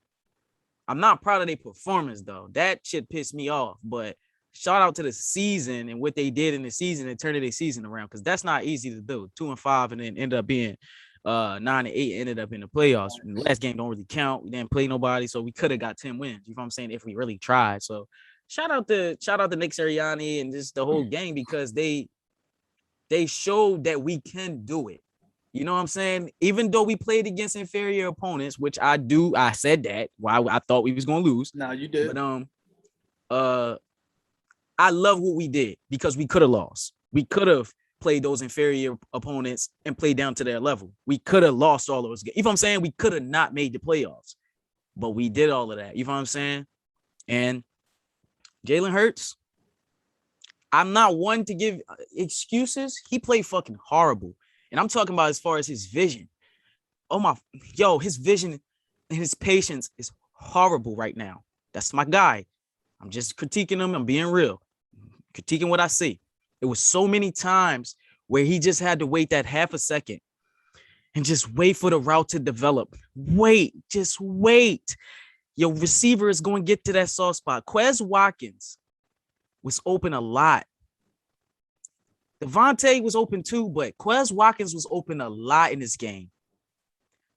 I'm not proud of their performance, though. That shit pissed me off. But shout out to the season and what they did in the season and turning their season around, because that's not easy to do. 2-5 and then end up being 9-8, ended up in the playoffs. And the last game don't really count. We didn't play nobody, so we could have got 10 wins. You know what I'm saying? If we really tried. So shout out to Nick Sirianni and just the whole gang, because they showed that we can do it. You know what I'm saying? Even though we played against inferior opponents, which I said that. Why I thought we was gonna lose. No, you did. But I love what we did, because we could have lost. We could have played those inferior opponents and played down to their level. We could have lost all those games. You know what I'm saying? We could have not made the playoffs, but we did all of that. You know what I'm saying? And Jalen Hurts, I'm not one to give excuses. He played fucking horrible. And I'm talking about as far as his vision. His vision and his patience is horrible right now. That's my guy. I'm just critiquing him. I'm being real. Critiquing what I see. It was so many times where he just had to wait that half a second and just wait for the route to develop. Just wait. Your receiver is going to get to that soft spot. Quez Watkins was open a lot. Devontae was open too, but Quez Watkins was open a lot in this game.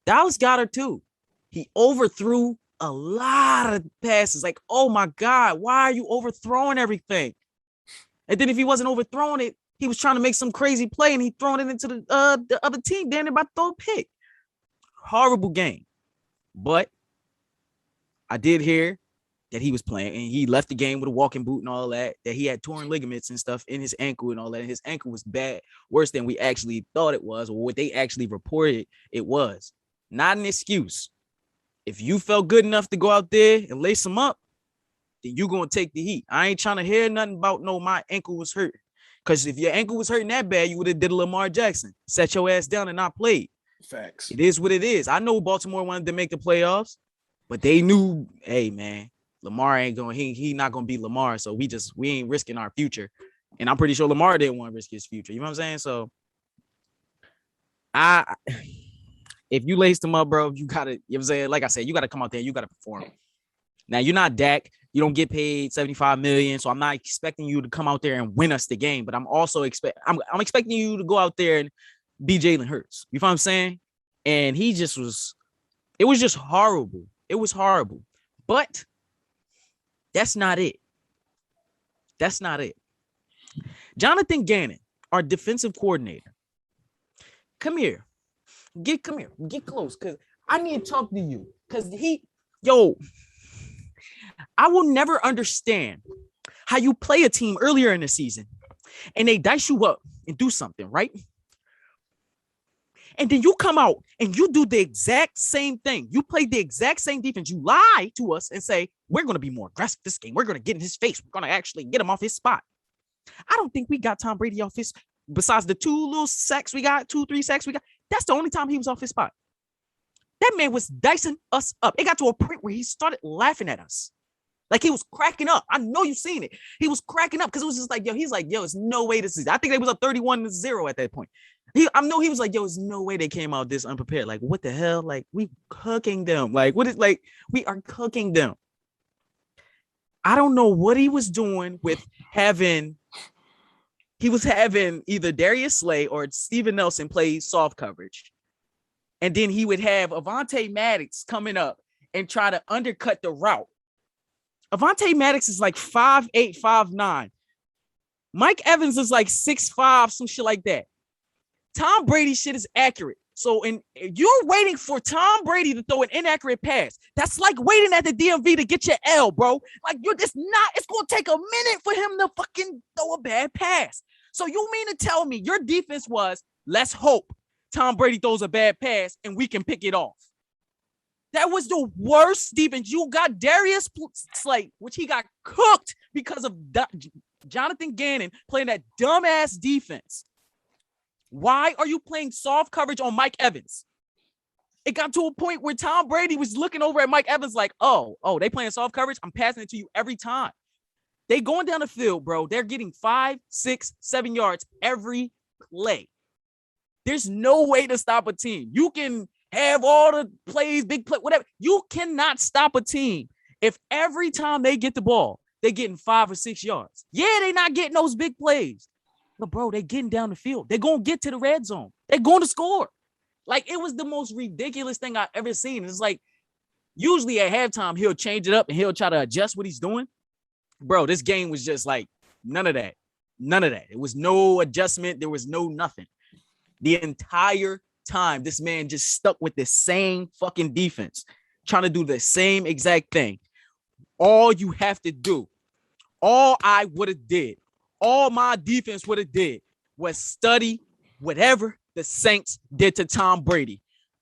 Dallas Goedert too. He overthrew a lot of passes. Like, oh my God, why are you overthrowing everything? And then if he wasn't overthrowing it, he was trying to make some crazy play and he thrown it into the other team. Then about to throw a pick. Horrible game. But I did hear that he was playing and he left the game with a walking boot and all that he had torn ligaments and stuff in his ankle and all that. And his ankle was bad, worse than we actually thought it was, or what they actually reported it was. Not an excuse. If you felt good enough to go out there and lace him up, then you're going to take the heat. I ain't trying to hear nothing about, no, my ankle was hurt. Because if your ankle was hurting that bad, you would have did a Lamar Jackson. Set your ass down and not played. Facts. It is what it is. I know Baltimore wanted to make the playoffs, but they knew, hey, man, Lamar ain't going, he not going to be Lamar. So we ain't risking our future. And I'm pretty sure Lamar didn't want to risk his future. You know what I'm saying? So if you laced him up, bro, you got to, you know what I'm saying? Like I said, you got to come out there. You got to perform. Now, you're not Dak. You don't get paid $75 million. So I'm not expecting you to come out there and win us the game. But I'm also I'm expecting you to go out there and be Jalen Hurts. You know what I'm saying? And he just was, it was just horrible. It was horrible. But that's not it. That's not it. Jonathan Gannon, our defensive coordinator. Come here. Get close, because I need to talk to you. Because I will never understand how you play a team earlier in the season and they dice you up and do something, right? And then you come out and you do the exact same thing. You play the exact same defense. You lie to us and say, we're going to be more aggressive this game. We're going to get in his face. We're going to actually get him off his spot. I don't think we got Tom Brady off his, besides the 2 little sacks we got, 2-3 sacks we got. That's the only time he was off his spot. That man was dicing us up. It got to a point where he started laughing at us. Like he was cracking up. I know you've seen it. He was cracking up because it was just like, he's like, it's no way this is. I think they was up 31-0 at that point. I know he was like, it's no way they came out this unprepared. Like, what the hell? Like, we cooking them. Like, what is, like, we are cooking them. I don't know what he was doing with having either Darius Slay or Steven Nelson play soft coverage. And then he would have Avonte Maddox coming up and try to undercut the route. Avonte Maddox is like 5'8", 5'9". Mike Evans is like 6'5", some shit like that. Tom Brady shit is accurate. So you're waiting for Tom Brady to throw an inaccurate pass. That's like waiting at the DMV to get your L, bro. Like it's going to take a minute for him to fucking throw a bad pass. So you mean to tell me your defense was, let's hope Tom Brady throws a bad pass and we can pick it off? That was the worst defense. You got Darius Slay, which he got cooked because of Jonathan Gannon playing that dumbass defense. Why are you playing soft coverage on Mike Evans? It got to a point where Tom Brady was looking over at Mike Evans like, oh, they playing soft coverage? I'm passing it to you every time. They going down the field, bro. They're getting 5, 6, 7 yards every play. There's no way to stop a team. You can have all the plays, big play, whatever. You cannot stop a team if every time they get the ball, they're getting 5 or 6 yards. Yeah, they're not getting those big plays. But, bro, they're getting down the field. They're going to get to the red zone. They're going to score. Like, it was the most ridiculous thing I've ever seen. It's like, usually at halftime, he'll change it up and he'll try to adjust what he's doing. Bro, this game was just like none of that. None of that. It was no adjustment. There was no nothing. The entire time, this man just stuck with the same fucking defense, trying to do the same exact thing. All you have to do, all I would have did, all my defense would have did was study whatever the Saints did to Tom Brady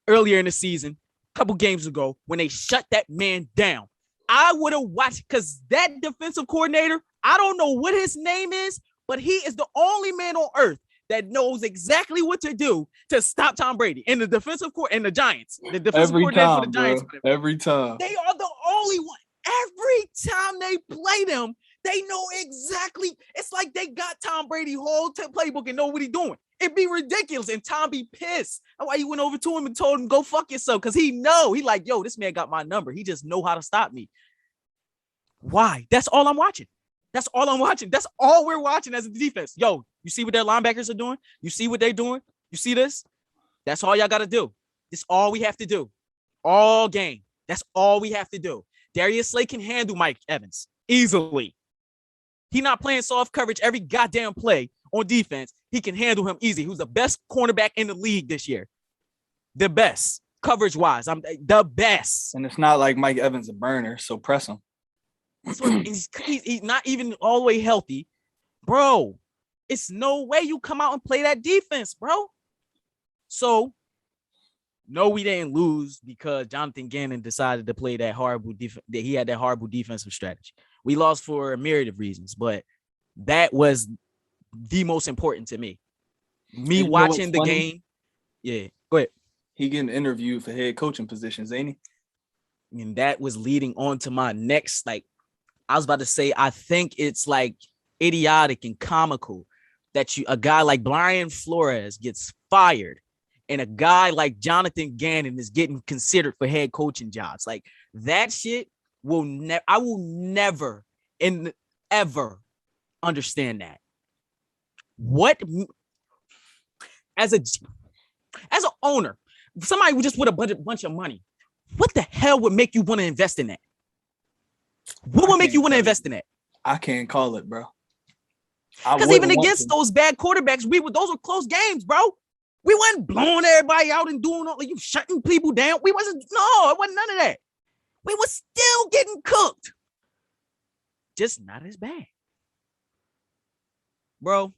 earlier in the season, a couple games ago, when they shut that man down. I would have watched, because that defensive coordinator, I don't know what his name is, but he is the only man on earth that knows exactly what to do to stop Tom Brady. And the defensive court and the Giants, the defensive coordinator for the Giants, every time they are the only one. Every time they play them, they know exactly. It's like they got Tom Brady whole playbook and know what he's doing. It'd be ridiculous, and Tom be pissed. That's why he went over to him and told him, go fuck yourself, because he like, this man got my number. He just know how to stop me. Why? That's all I'm watching. That's all I'm watching. That's all we're watching as a defense. Yo, you see what their linebackers are doing? You see what they're doing? You see this? That's all y'all got to do. That's all we have to do. All game. That's all we have to do. Darius Slay can handle Mike Evans easily. He not playing soft coverage every goddamn play on defense. He can handle him easy. Who's the best cornerback in the league this year? The best. Coverage-wise. I'm the best. And it's not like Mike Evans a burner, so press him. He's not even all the way healthy. Bro, it's no way you come out and play that defense, bro. So, no, we didn't lose because Jonathan Gannon decided to play that horrible defense. That he had that horrible defensive strategy. We lost for a myriad of reasons, but that was the most important to me. Me watching the game. Yeah, go ahead. He getting interviewed for head coaching positions, ain't he? And that was leading on to my next, I was about to say, I think it's idiotic and comical that a guy like Brian Flores gets fired and a guy like Jonathan Gannon is getting considered for head coaching jobs. That shit I will never and ever understand that. What as an owner, somebody just with a bunch of money, what the hell would make you want to invest in that? What would make you want to invest in that? I can't call it, bro. Because even against those bad quarterbacks, those were close games, bro. We wasn't blowing everybody out and doing all you shutting people down. It wasn't none of that. We were still getting cooked. Just not as bad. Bro,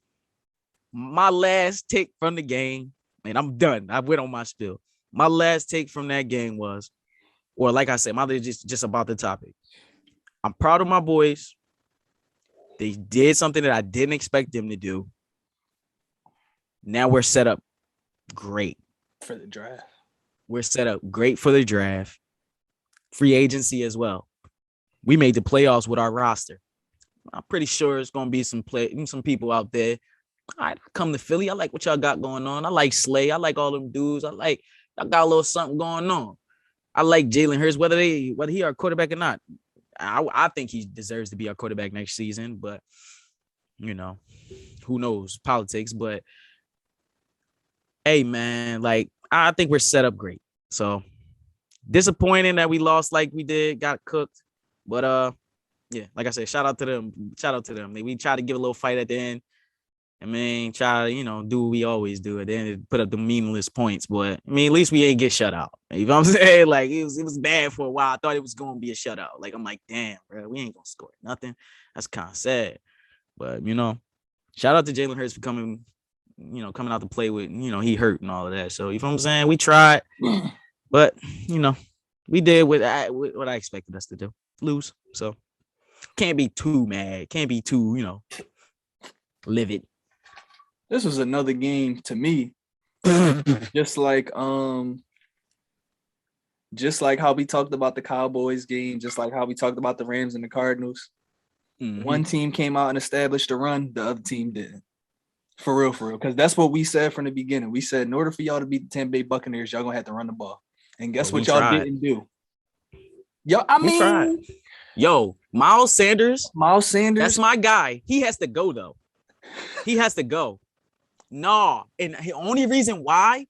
my last take from the game, and I'm done. I went on my spiel. My last take from that game was, or like I said, just about the topic. I'm proud of my boys. They did something that I didn't expect them to do. Now we're set up great for the draft. We're set up great for the draft. Free agency as well. We made the playoffs with our roster. I'm pretty sure it's gonna be some people out there. All right, come to Philly. I like what y'all got going on. I like Slay. I like all them dudes. I got a little something going on. I like Jalen Hurts, whether he our quarterback or not. I think he deserves to be our quarterback next season, but who knows politics. But hey, man, I think we're set up great. So disappointing that we lost like we did, got cooked. But yeah, like I said, shout out to them. We tried to give a little fight at the end. Try to, do what we always do at the end, put up the meaningless points. But at least we ain't get shut out. You know what I'm saying? It was bad for a while. I thought it was gonna be a shutout. I'm like, damn, bro, we ain't gonna score nothing. That's kind of sad. But shout out to Jalen Hurts for coming out to play with, he hurt and all of that. So you know what I'm saying? We tried, but we did what I expected us to do. Lose. So can't be too mad. Can't be too, livid. This was another game to me. just like how we talked about the Cowboys game, just like how we talked about the Rams and the Cardinals. Mm-hmm. One team came out and established a run, the other team didn't. For real. Because that's what we said from the beginning. We said in order for y'all to beat the Tampa Bay Buccaneers, y'all gonna have to run the ball. And guess what y'all didn't do? Miles Sanders. That's my guy. He has to go though. He has to go. No, and the only reason why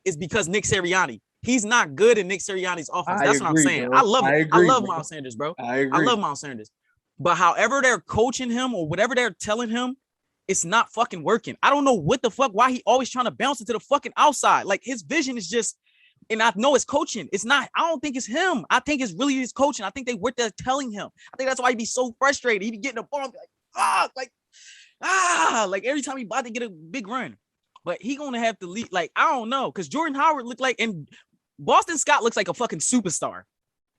is because Nick Sirianni. He's not good in Nick Sirianni's offense. That's what I'm saying. Bro. I love Miles Sanders, bro. I agree. I love Miles Sanders. But however they're coaching him or whatever they're telling him, it's not fucking working. I don't know what the fuck, why he always trying to bounce it to the fucking outside. His vision is just, and I know it's coaching. It's not, I don't think it's him. I think it's really his coaching. I think what they're telling him. I think that's why he'd be so frustrated. He'd be getting the ball and be every time he about to get a big run. But he gonna have to lead, I don't know, because Jordan Howard looked and Boston Scott looks like a fucking superstar.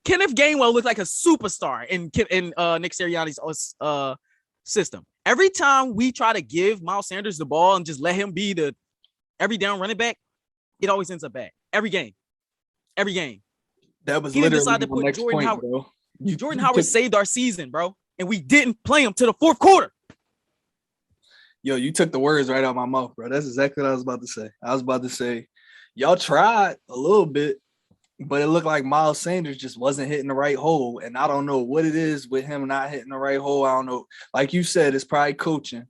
Kenneth Gainwell looked like a superstar in Nick Sirianni's system. Every time we try to give Miles Sanders the ball and just let him be the every down running back, it always ends up bad. Every game. That was he literally decided to put next Jordan point, Howard. bro. Jordan Howard saved our season, bro, and we didn't play him to the fourth quarter. Yo, you took the words right out of my mouth, bro. That's exactly what I was about to say. I was about to say, y'all tried a little bit, But it looked like Miles Sanders just wasn't hitting the right hole. And I don't know what it is with him not hitting the right hole. I don't know. Like you said, it's probably coaching.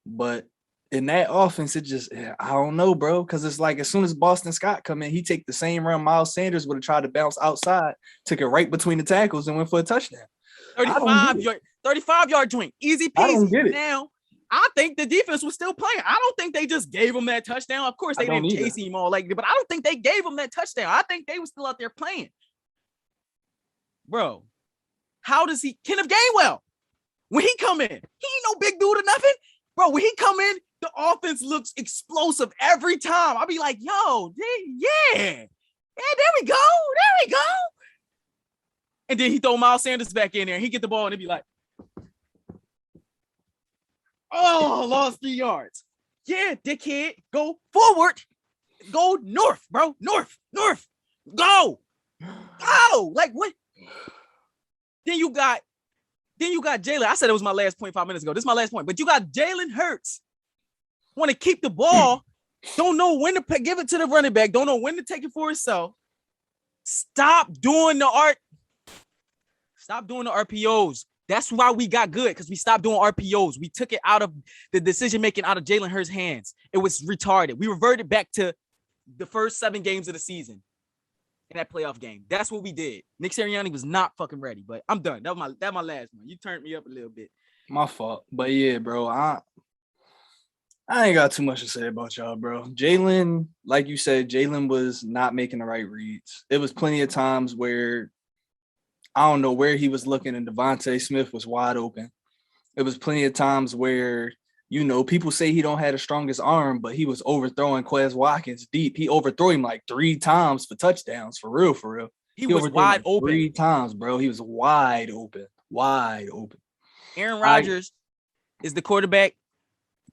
But in that offense, I don't know, bro. Because it's like as soon as Boston Scott come in, he take the same run Miles Sanders would have tried to bounce outside, took it right between the tackles and went for a touchdown. 35-yard joint. Easy peasy. I don't get it. Now, I think the defense was still playing. I don't think they just gave him that touchdown. Of course, they didn't chase him all like that, but I don't think they gave him that touchdown. I think they were still out there playing. Bro, how does Kenneth Gainwell, when he come in, he ain't no big dude or nothing. Bro, when he come in, the offense looks explosive every time. I'll be like, yo, yeah, there we go. And then he throw Miles Sanders back in there, and he get the ball, and it be like, oh, lost 3 yards. Yeah, dickhead, go forward. Go north, bro. North. Go. Like, what? Then you got Jalen. I said it was my last point 5 minutes ago. This is my last point. But you got Jalen Hurts. Want to keep the ball. Don't know when to give it to the running back. Don't know when to take it for himself. Stop doing the RPOs. That's why we got good, because we stopped doing RPOs. We took it out of the decision-making out of Jalen Hurts' hands. It was retarded. We reverted back to the first 7 games of the season in that playoff game. That's what we did. Nick Sirianni was not fucking ready, but I'm done. That was my last one. You turned me up a little bit. My fault. But yeah, bro, I ain't got too much to say about y'all, bro. Jalen, like you said, Jalen was not making the right reads. It was plenty of times where I don't know where he was looking and Devontae Smith was wide open. It was plenty of times where, people say he don't have the strongest arm, but he was overthrowing Quez Watkins deep. He overthrew him like 3 times for touchdowns, for real. He was wide open. 3 times, bro. He was wide open. Aaron Rodgers is the quarterback.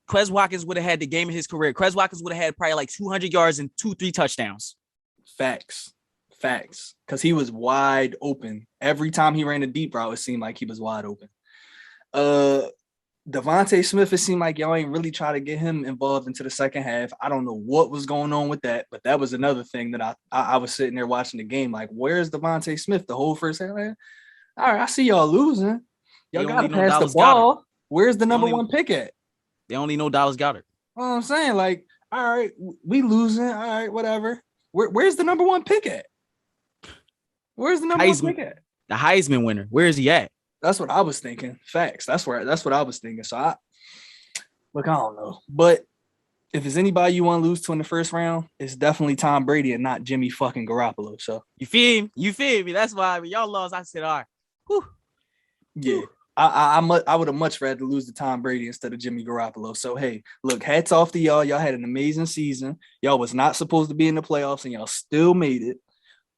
Quez Watkins would have had the game of his career. Quez Watkins would have had probably like 200 yards and 2-3 touchdowns. Facts. Because he was wide open. Every time he ran a deep route, it seemed like he was wide open. Devontae Smith, it seemed like y'all ain't really try to get him involved into the second half. I don't know what was going on with that, but that was another thing that I was sitting there watching the game like, where's Devontae Smith the whole first half? All right, I see y'all losing. Y'all got to pass the ball. Where's the number 1 pick at? They only know Dallas Goedert. You know what I'm saying? Like, all right, we losing. All right, whatever. Where's the number 1 pick at? Where's the number 1 pick at? The Heisman winner. Where is he at? That's what I was thinking. Facts. That's what I was thinking. So I don't know. But if it's anybody you want to lose to in the first round, it's definitely Tom Brady and not Jimmy fucking Garoppolo. So you feel me? That's why when y'all lost, I said, all right. Whew. Yeah. I would have much rather lose to Tom Brady instead of Jimmy Garoppolo. So, hey, look, hats off to y'all. Y'all had an amazing season. Y'all was not supposed to be in the playoffs, and y'all still made it.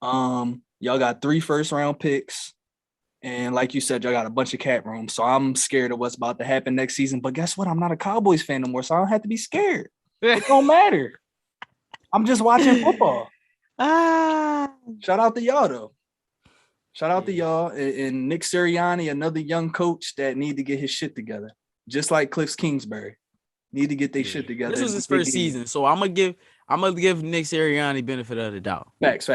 Y'all got 3 first-round picks. And like you said, y'all got a bunch of cap room. So I'm scared of what's about to happen next season. But guess what? I'm not a Cowboys fan no more, so I don't have to be scared. It don't matter. I'm just watching football. Shout out to y'all, though. Shout out to y'all and Nick Sirianni, another young coach that need to get his shit together. Just like Cliff Kingsbury. Need to get their shit together. This was his first season, so I'm gonna give Nick Sirianni benefit of the doubt. Facts.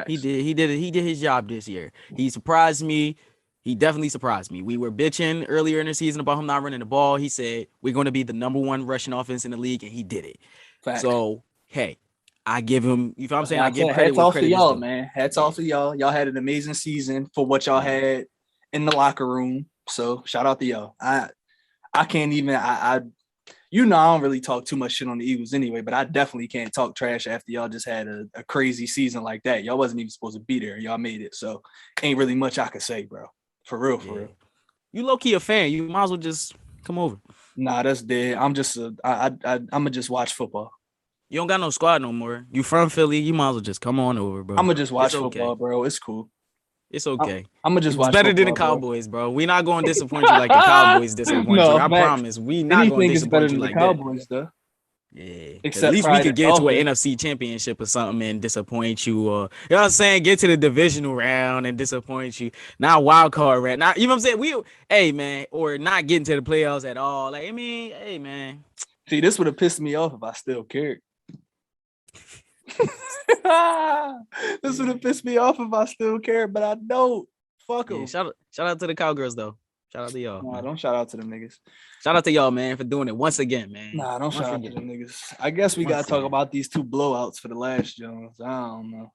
He did his job this year. He surprised me. He definitely surprised me. We were bitching earlier in the season about him not running the ball. He said we're going to be the number 1 rushing offense in the league, and he did it. Facts. So hey, I give him. You know what I'm saying? I give credit. Hats off to y'all, man. Hats off to y'all. Y'all had an amazing season for what y'all had in the locker room. So shout out to y'all. I can't even. I don't really talk too much shit on the Eagles anyway, but I definitely can't talk trash after y'all just had a crazy season like that. Y'all wasn't even supposed to be there. Y'all made it. So ain't really much I could say, bro. For real. You low key a fan. You might as well just come over. Nah, that's dead. I'm just I'ma just watch football. You don't got no squad no more. You from Philly? You might as well just come on over, bro. I'ma just watch football, bro. It's cool. It's okay. I'ma just watch. It's better than the Cowboys, bro. We not going to disappoint you like the Cowboys disappoint you. I promise. We not going to disappoint you like the Cowboys, though. Yeah, at least we could get to an NFC championship or something and disappoint you, or you know what I'm saying, get to the divisional round and disappoint you. Not wild card round. Not, you know what I'm saying? Or not getting to the playoffs at all. Like, I mean, hey man. See, this would have pissed me off if I still cared. This would have pissed me off if I still cared, but I don't. Fuck them. Yeah, shout out to the Cowgirls though. Shout out to y'all. Nah, don't shout out to them niggas. Shout out to y'all, man, for doing it once again, man. Nah, don't shout out to them niggas. I guess we gotta talk about these 2 blowouts for the last Jones. I don't know.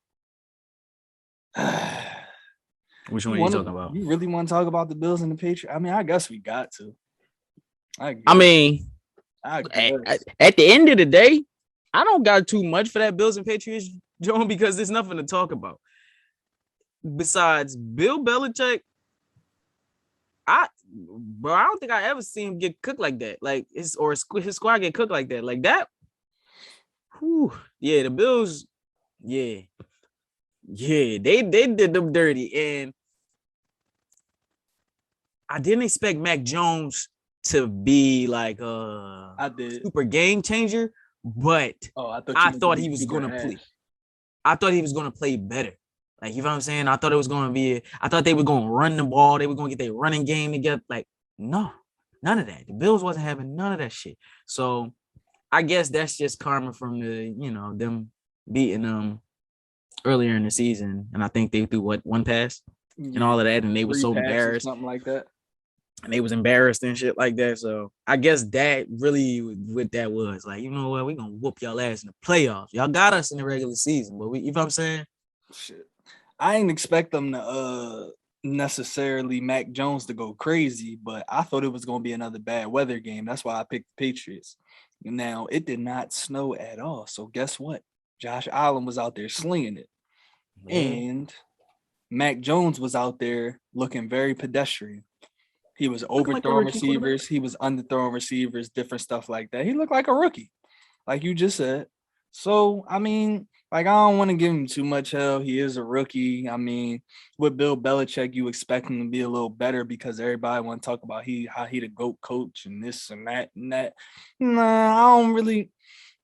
Which one are you talking about? You really want to talk about the Bills and the Patriots? I mean, I guess we got to. At the end of the day, I don't got too much for that Bills and Patriots, Joan, because there's nothing to talk besides Bill Belichick. I don't think I ever seen him get cooked like that. Like his squad get cooked like that. Like that. Whew, yeah, the Bills. Yeah, they did them dirty, and I didn't expect Mac Jones to be like a super game changer, but I thought he was going to play. I thought he was going to play better. Like, you know what I'm saying? I thought it was going to be. I thought they were going to run the ball. They were going to get their running game together. Like, no, none of that. The Bills wasn't having none of that shit. So, I guess that's just karma from them beating them earlier in the season, and I think they threw one pass and all of that, and they were so embarrassed, something like that. And they was embarrassed and shit like that. So I guess that really what that was like. You know what? We gonna whoop y'all ass in the playoffs. Y'all got us in the regular season, but you know what I'm saying? Shit, I ain't expect them to necessarily Mac Jones to go crazy, but I thought it was gonna be another bad weather game. That's why I picked the Patriots. Now it did not snow at all, so guess what? Josh Allen was out there slinging it, and Mac Jones was out there looking very pedestrian. He was overthrowing receivers. He was underthrowing receivers, different stuff like that. He looked like a rookie, like you just said. So, I mean, like, I don't want to give him too much hell. He is a rookie. I mean, with Bill Belichick, you expect him to be a little better because everybody want to talk about how he the GOAT coach and this and that and that. Nah, I don't really.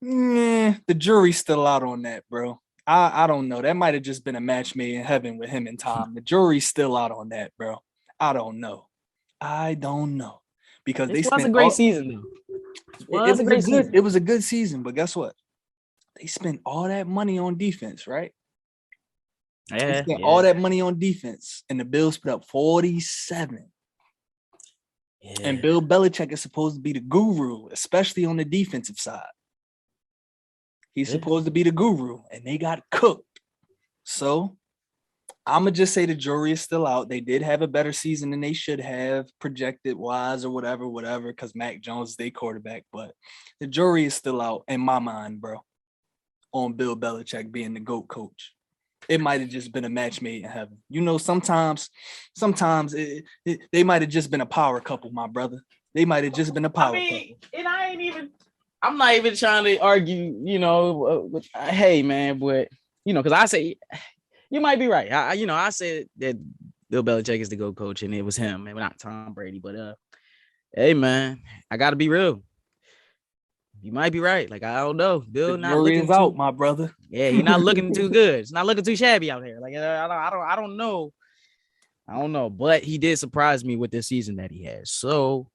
The jury's still out on that, bro. I don't know. That might have just been a match made in heaven with him and Tom. The jury's still out on that, bro. I don't know because it was a great season though. It was a good season, but guess what? They spent all that money on defense, right? They spent all that money on defense, and the Bills put up 47. Yeah. And Bill Belichick is supposed to be the guru, especially on the defensive side. He's supposed to be the guru, and they got cooked. So I'm going to just say the jury is still out. They did have a better season than they should have, projected-wise or whatever, because Mac Jones is their quarterback. But the jury is still out in my mind, bro, on Bill Belichick being the GOAT coach. It might have just been a match made in heaven. You know, sometimes they might have just been a power couple, my brother. They might have just been a power couple. And I'm not even trying to argue, hey, man, but, because I say – you might be right. I said that Bill Belichick is the GOAT coach, and it was him, and not Tom Brady. But hey, man, I gotta be real. You might be right. Like, I don't know. Bill not looking out, my brother. Yeah, he's not looking too good. It's not looking too shabby out here. Like, I don't know. I don't know, but he did surprise me with this season that he has. So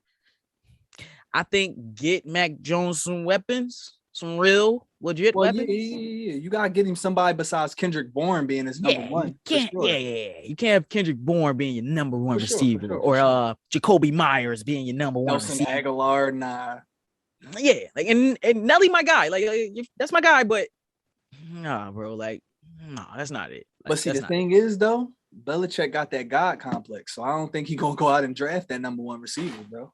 I think get Mac Jones some weapons. Some real legit weapons. Yeah. You gotta get him somebody besides Kendrick Bourne being his number one. You can't have Kendrick Bourne being your number one receiver, or Jacoby Myers being your number one receiver. Aguilar, nah. Yeah, like and Nelly, my guy. Like that's my guy, but nah, bro. Like, no, that's not it. Like, but see, the thing is, though, Belichick got that God complex, so I don't think he's gonna go out and draft that number one receiver, bro.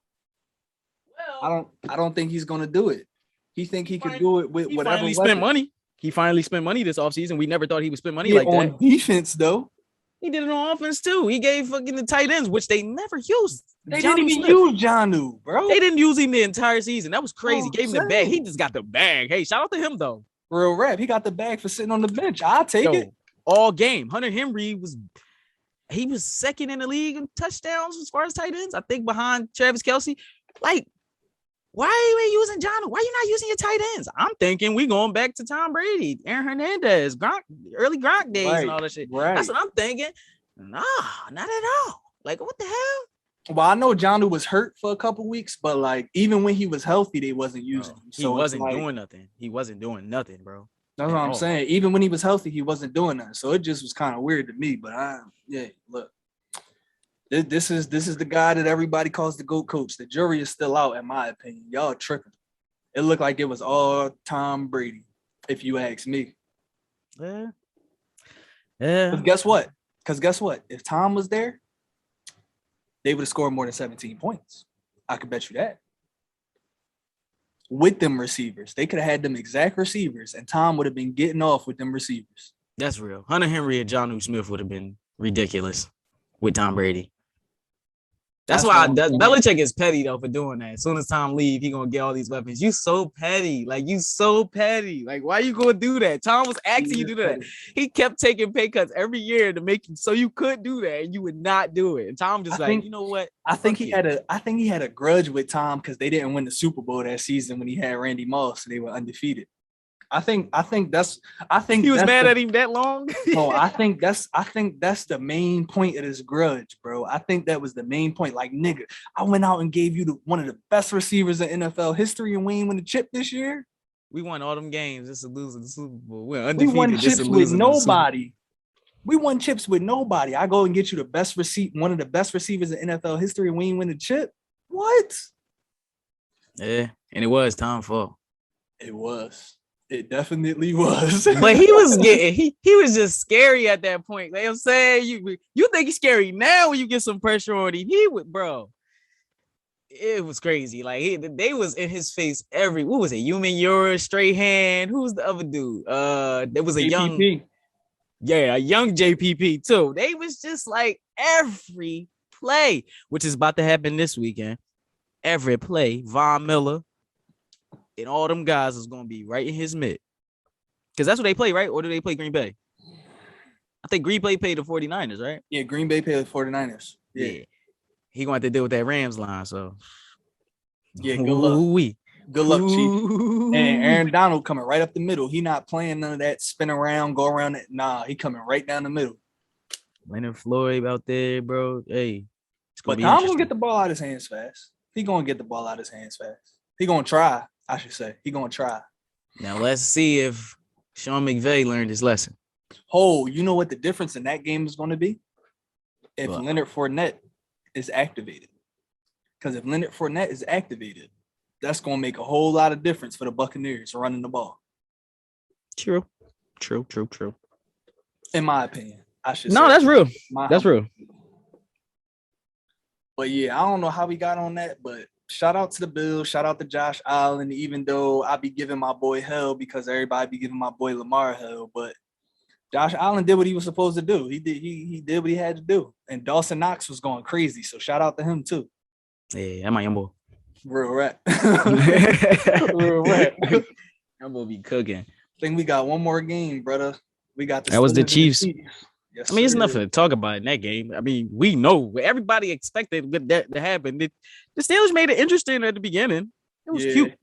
Well, I don't think he's gonna do it. He think he could do it with whatever. He finally spent money this offseason. We never thought he would spend money like that. On defense, though. He did it on offense, too. He gave fucking the tight ends, which they never used. They didn't even use Jonnu, bro. They didn't use him the entire season. That was crazy. Gave him the bag. He just got the bag. Hey, shout out to him, though. Real rap. He got the bag for sitting on the bench. I'll take it. All game. Hunter Henry was second in the league in touchdowns as far as tight ends. I think behind Travis Kelce. Like, why are you using John? Why are you not using your tight ends? I'm thinking we going back to Tom Brady, Aaron Hernandez, Gronk, early Gronk days and all that shit. Right. That's what I'm thinking. Nah, not at all. Like, what the hell? Well, I know Jonnu was hurt for a couple weeks, but like even when he was healthy, they wasn't using him. So he wasn't doing nothing. He wasn't doing nothing, bro. That's what I'm saying. Even when he was healthy, he wasn't doing that. So it just was kind of weird to me. But look, this is the guy that everybody calls the GOAT coach. The jury is still out, in my opinion. Y'all tripping. It looked like it was all Tom Brady, if you ask me. Yeah. Because guess what? If Tom was there, they would have scored more than 17 points. I could bet you that. With them receivers. They could have had them exact receivers, and Tom would have been getting off with them receivers. That's real. Hunter Henry and Jonnu Smith would have been ridiculous with Tom Brady. That's why Belichick is petty, though, for doing that. As soon as Tom leave, he going to get all these weapons. You so petty. Like, you so petty. Like, why you going to do that? Tom was asking you to do that. He kept taking pay cuts every year to make you so you could do that, and you would not do it. And Tom just you know what? I think he had a grudge with Tom because they didn't win the Super Bowl that season when he had Randy Moss, so they were undefeated. I think he was mad at him that long. No, I think that's the main point of this grudge, bro. I think that was the main point. Like, nigga, I went out and gave you one of the best receivers in NFL history, and we ain't win the chip this year. We won all them games. This is losing the Super Bowl. We're undefeated. We won chips with nobody. We won chips with nobody. I go and get you one of the best receivers in NFL history, and we ain't win the chip. What? Yeah, and it was Tom's fault. It was. It definitely was. But he was getting he was just scary at that point. Like I'm saying, you think he's scary now when you get some pressure on him. He would, bro. It was crazy. Like they was in his face what was it? Human Euro, straight hand. Who was the other dude? There was a JPP. a young JPP too. They was just like every play, which is about to happen this weekend. Every play, Von Miller. And all them guys is going to be right in his mid. Because that's what they play, right? Or do they play Green Bay? I think Green Bay paid the 49ers, right? Yeah, Green Bay paid the 49ers. Yeah. He going to have to deal with that Rams line, so. Yeah, good luck. Good luck, Chief. And Aaron Donald coming right up the middle. He not playing none of that spin around, go around it. Nah, he coming right down the middle. Leonard Floyd out there, bro. Hey. But Tom going to get the ball out of his hands fast. He going to get the ball out of his hands fast. He going to try. I should say. He going to try. Now, let's see if Sean McVay learned his lesson. Oh, you know what the difference in that game is going to be? If Leonard Fournette is activated. Because if Leonard Fournette is activated, that's going to make a whole lot of difference for the Buccaneers running the ball. True. In my opinion, I should say. No, that's real. That's real. But, yeah, I don't know how we got on that, but shout out to the Bills. Shout out to Josh Allen, even though I be giving my boy hell because everybody be giving my boy Lamar hell. But Josh Allen did what he was supposed to do. He did what he had to do. And Dawson Knox was going crazy. So shout out to him too. Yeah, that my young boy. Real rap. Real rap. I'm gonna be cooking. I think we got one more game, brother. We got that was the Chiefs. Yes, I mean, it's nothing to talk about in that game. I mean, we know everybody expected that to happen. The Steelers made it interesting at the beginning. It was cute.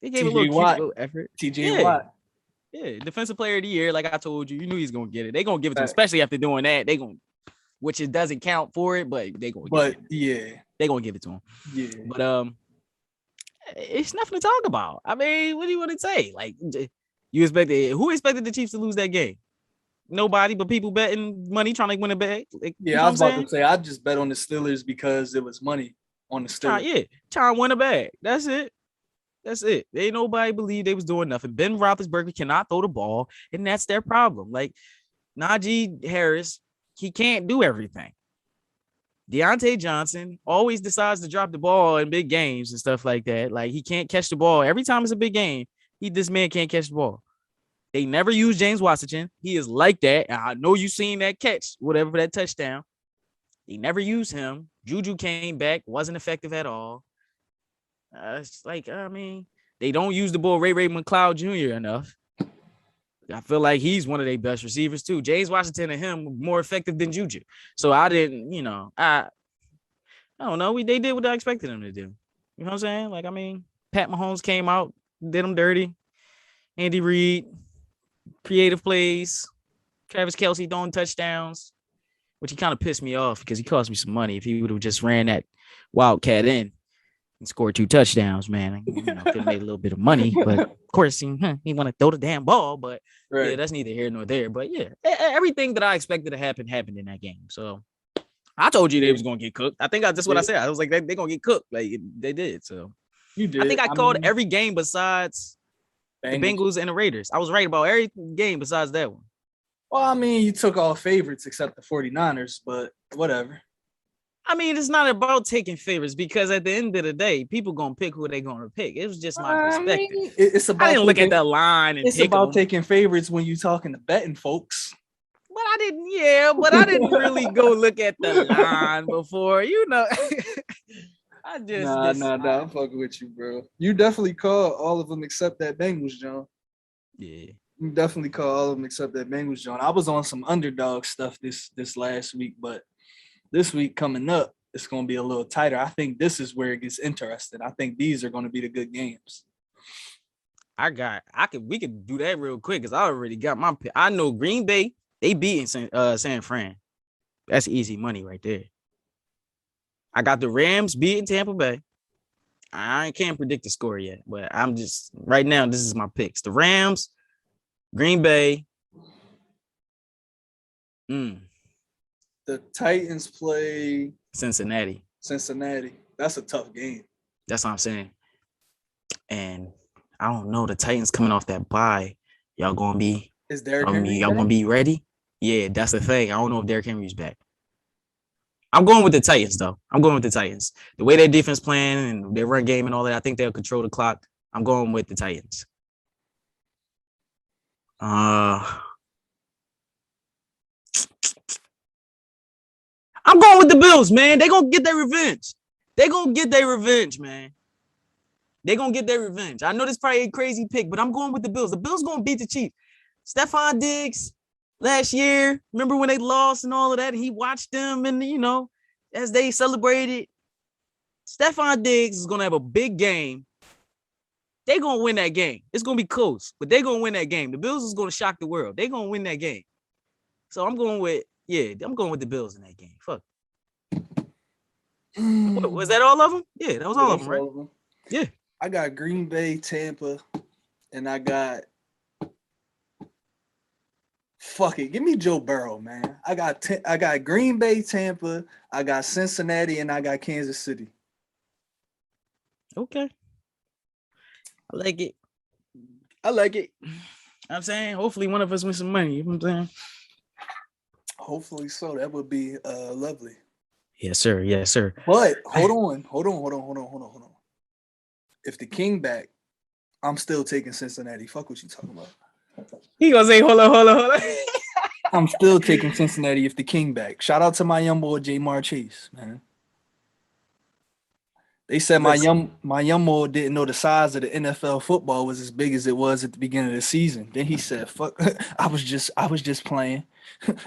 They gave a little effort. TJ Watt. Yeah, defensive player of the year. Like I told you, you knew he's gonna get it. They're gonna give it to him, especially after doing that. Which it doesn't count for it, but they're gonna they're gonna give it to him. Yeah. But it's nothing to talk about. I mean, what do you want to say? Like who expected the Chiefs to lose that game? Nobody, but people betting money trying to win a bet. Like, I was about to say I just bet on the Steelers because it was money on the Steelers. Trying to win a bag. That's it. Ain't nobody believe they was doing nothing. Ben Roethlisberger cannot throw the ball, and that's their problem. Like Najee Harris, he can't do everything. Deontay Johnson always decides to drop the ball in big games and stuff like that. Like he can't catch the ball every time it's a big game. This man can't catch the ball. They never use James Washington. He is like that. And I know you seen that catch, whatever, for that touchdown. They never use him. Juju came back, wasn't effective at all. It's like, I mean, they don't use the boy Ray McCloud Jr. enough. I feel like he's one of their best receivers too. James Washington and him were more effective than Juju. So I didn't, I don't know. They did what I expected them to do. You know what I'm saying? Like, I mean, Pat Mahomes came out, did them dirty. Andy Reid. Creative plays, Travis Kelce throwing touchdowns, which he kind of pissed me off because he cost me some money if he would have just ran that Wildcat in. He scored 2 touchdowns, man. Could have made a little bit of money, but of course he want to throw the damn ball. But yeah, that's neither here nor there. But yeah, everything that I expected to happen happened in that game. So I told you they was gonna get cooked. I think that's what I said. I was like, they're gonna get cooked. Like they did. So you did. I think I called every game besides the Bengals and the Raiders. I was right about every game besides that one. Well, I mean, you took all favorites except the 49ers, but whatever. I mean, it's not about taking favorites because at the end of the day, people gonna pick who they gonna pick. It was just my perspective. It's about I didn't look at the line and it's about taking favorites when you talking to betting folks. But I didn't. Yeah, but I didn't really go look at the line before. I just I'm fucking with you, bro. You definitely called all of them except that Bengals, John. Yeah. You definitely called all of them except that Bengals, John. I was on some underdog stuff this last week, but this week coming up, it's going to be a little tighter. I think this is where it gets interesting. I think these are going to be the good games. We could do that real quick because I already got my pick. I know Green Bay, they beating San Fran. That's easy money right there. I got the Rams beating Tampa Bay. I can't predict the score yet, but I'm just right now. This is my picks: the Rams, Green Bay. The Titans play Cincinnati. That's a tough game. That's what I'm saying. And I don't know. The Titans coming off that bye. Y'all gonna be? Is Derrick Henry? Y'all gonna be ready? Yeah, that's the thing. I don't know if Derrick Henry's back. I'm going with the Titans, though. I'm going with the Titans. The way their defense playing and their run game and all that, I think they'll control the clock. I'm going with the Titans. I'm going with the Bills, man. They're going to get their revenge. They're going to get their revenge, man. They're going to get their revenge. I know this is probably a crazy pick, but I'm going with the Bills. The Bills going to beat the Chiefs. Stephon Diggs. Last year, remember when they lost and all of that? He watched them and, as they celebrated. Stephon Diggs is going to have a big game. They're going to win that game. It's going to be close, but they're going to win that game. The Bills is going to shock the world. They're going to win that game. So I'm going with the Bills in that game. Fuck. Was that all of them? Yeah, that was all of them, right? All of them. Yeah. I got Green Bay, Tampa, and I got fuck it. Give me Joe Burrow, man. I got Green Bay, Tampa, I got Cincinnati, and I got Kansas City. Okay. I like it. I'm saying hopefully one of us wins some money. You know what I'm saying? Hopefully so. That would be lovely. Yes, sir. Yes, sir. But hold on. If the King back, I'm still taking Cincinnati. Fuck what you talking about. He gonna say, hold on. I'm still taking Cincinnati if the King back. Shout out to my young boy Jamar Chase, man. They said my young boy didn't know the size of the NFL football was as big as it was at the beginning of the season. Then he said, "Fuck, I was just playing.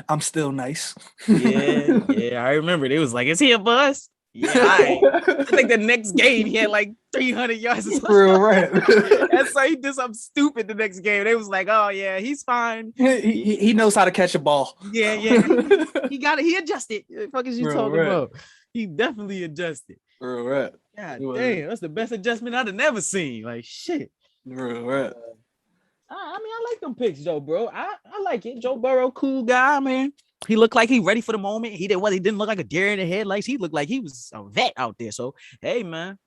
I'm still nice." Yeah, I remember. It was like, "Is he a bust?" Yeah, I think the next game he had like 300 yards. Real right. That's why he did something stupid the next game. They was like, "Oh yeah, he's fine. He knows how to catch a ball." Yeah. He got it. He adjusted. What the fuck is you talking about? He definitely adjusted. Real right. God damn, that's the best adjustment I'd have never seen. Like shit. Real right. I like them picks, though, bro. I like it. Joe Burrow, cool guy, man. He looked like he ready for the moment. He didn't look like a deer in the headlights. He looked like he was a vet out there. So, hey, man.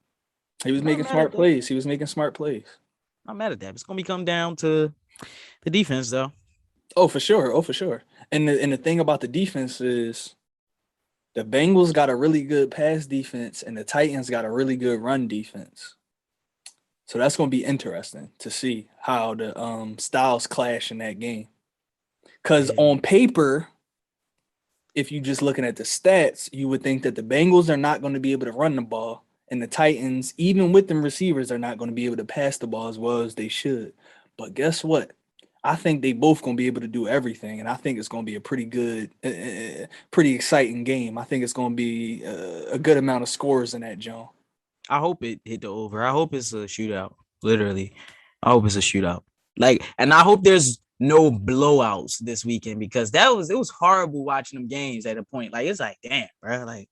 He was making smart plays. I'm mad at that. It's gonna come down to the defense, though. Oh, for sure. And the thing about the defense is the Bengals got a really good pass defense and the Titans got a really good run defense. So that's going to be interesting to see how the styles clash in that game. Because on paper, if you're just looking at the stats, you would think that the Bengals are not going to be able to run the ball. And the Titans, even with them receivers, are not going to be able to pass the ball as well as they should. But guess what? I think they both going to be able to do everything. And I think it's going to be a pretty good, pretty exciting game. I think it's going to be a good amount of scores in that, John. I hope it hit the over. I hope it's a shootout. Literally. I hope it's a shootout. And I hope there's no blowouts this weekend because it was horrible watching them games at a point. Like, it's like, damn, bro. Like,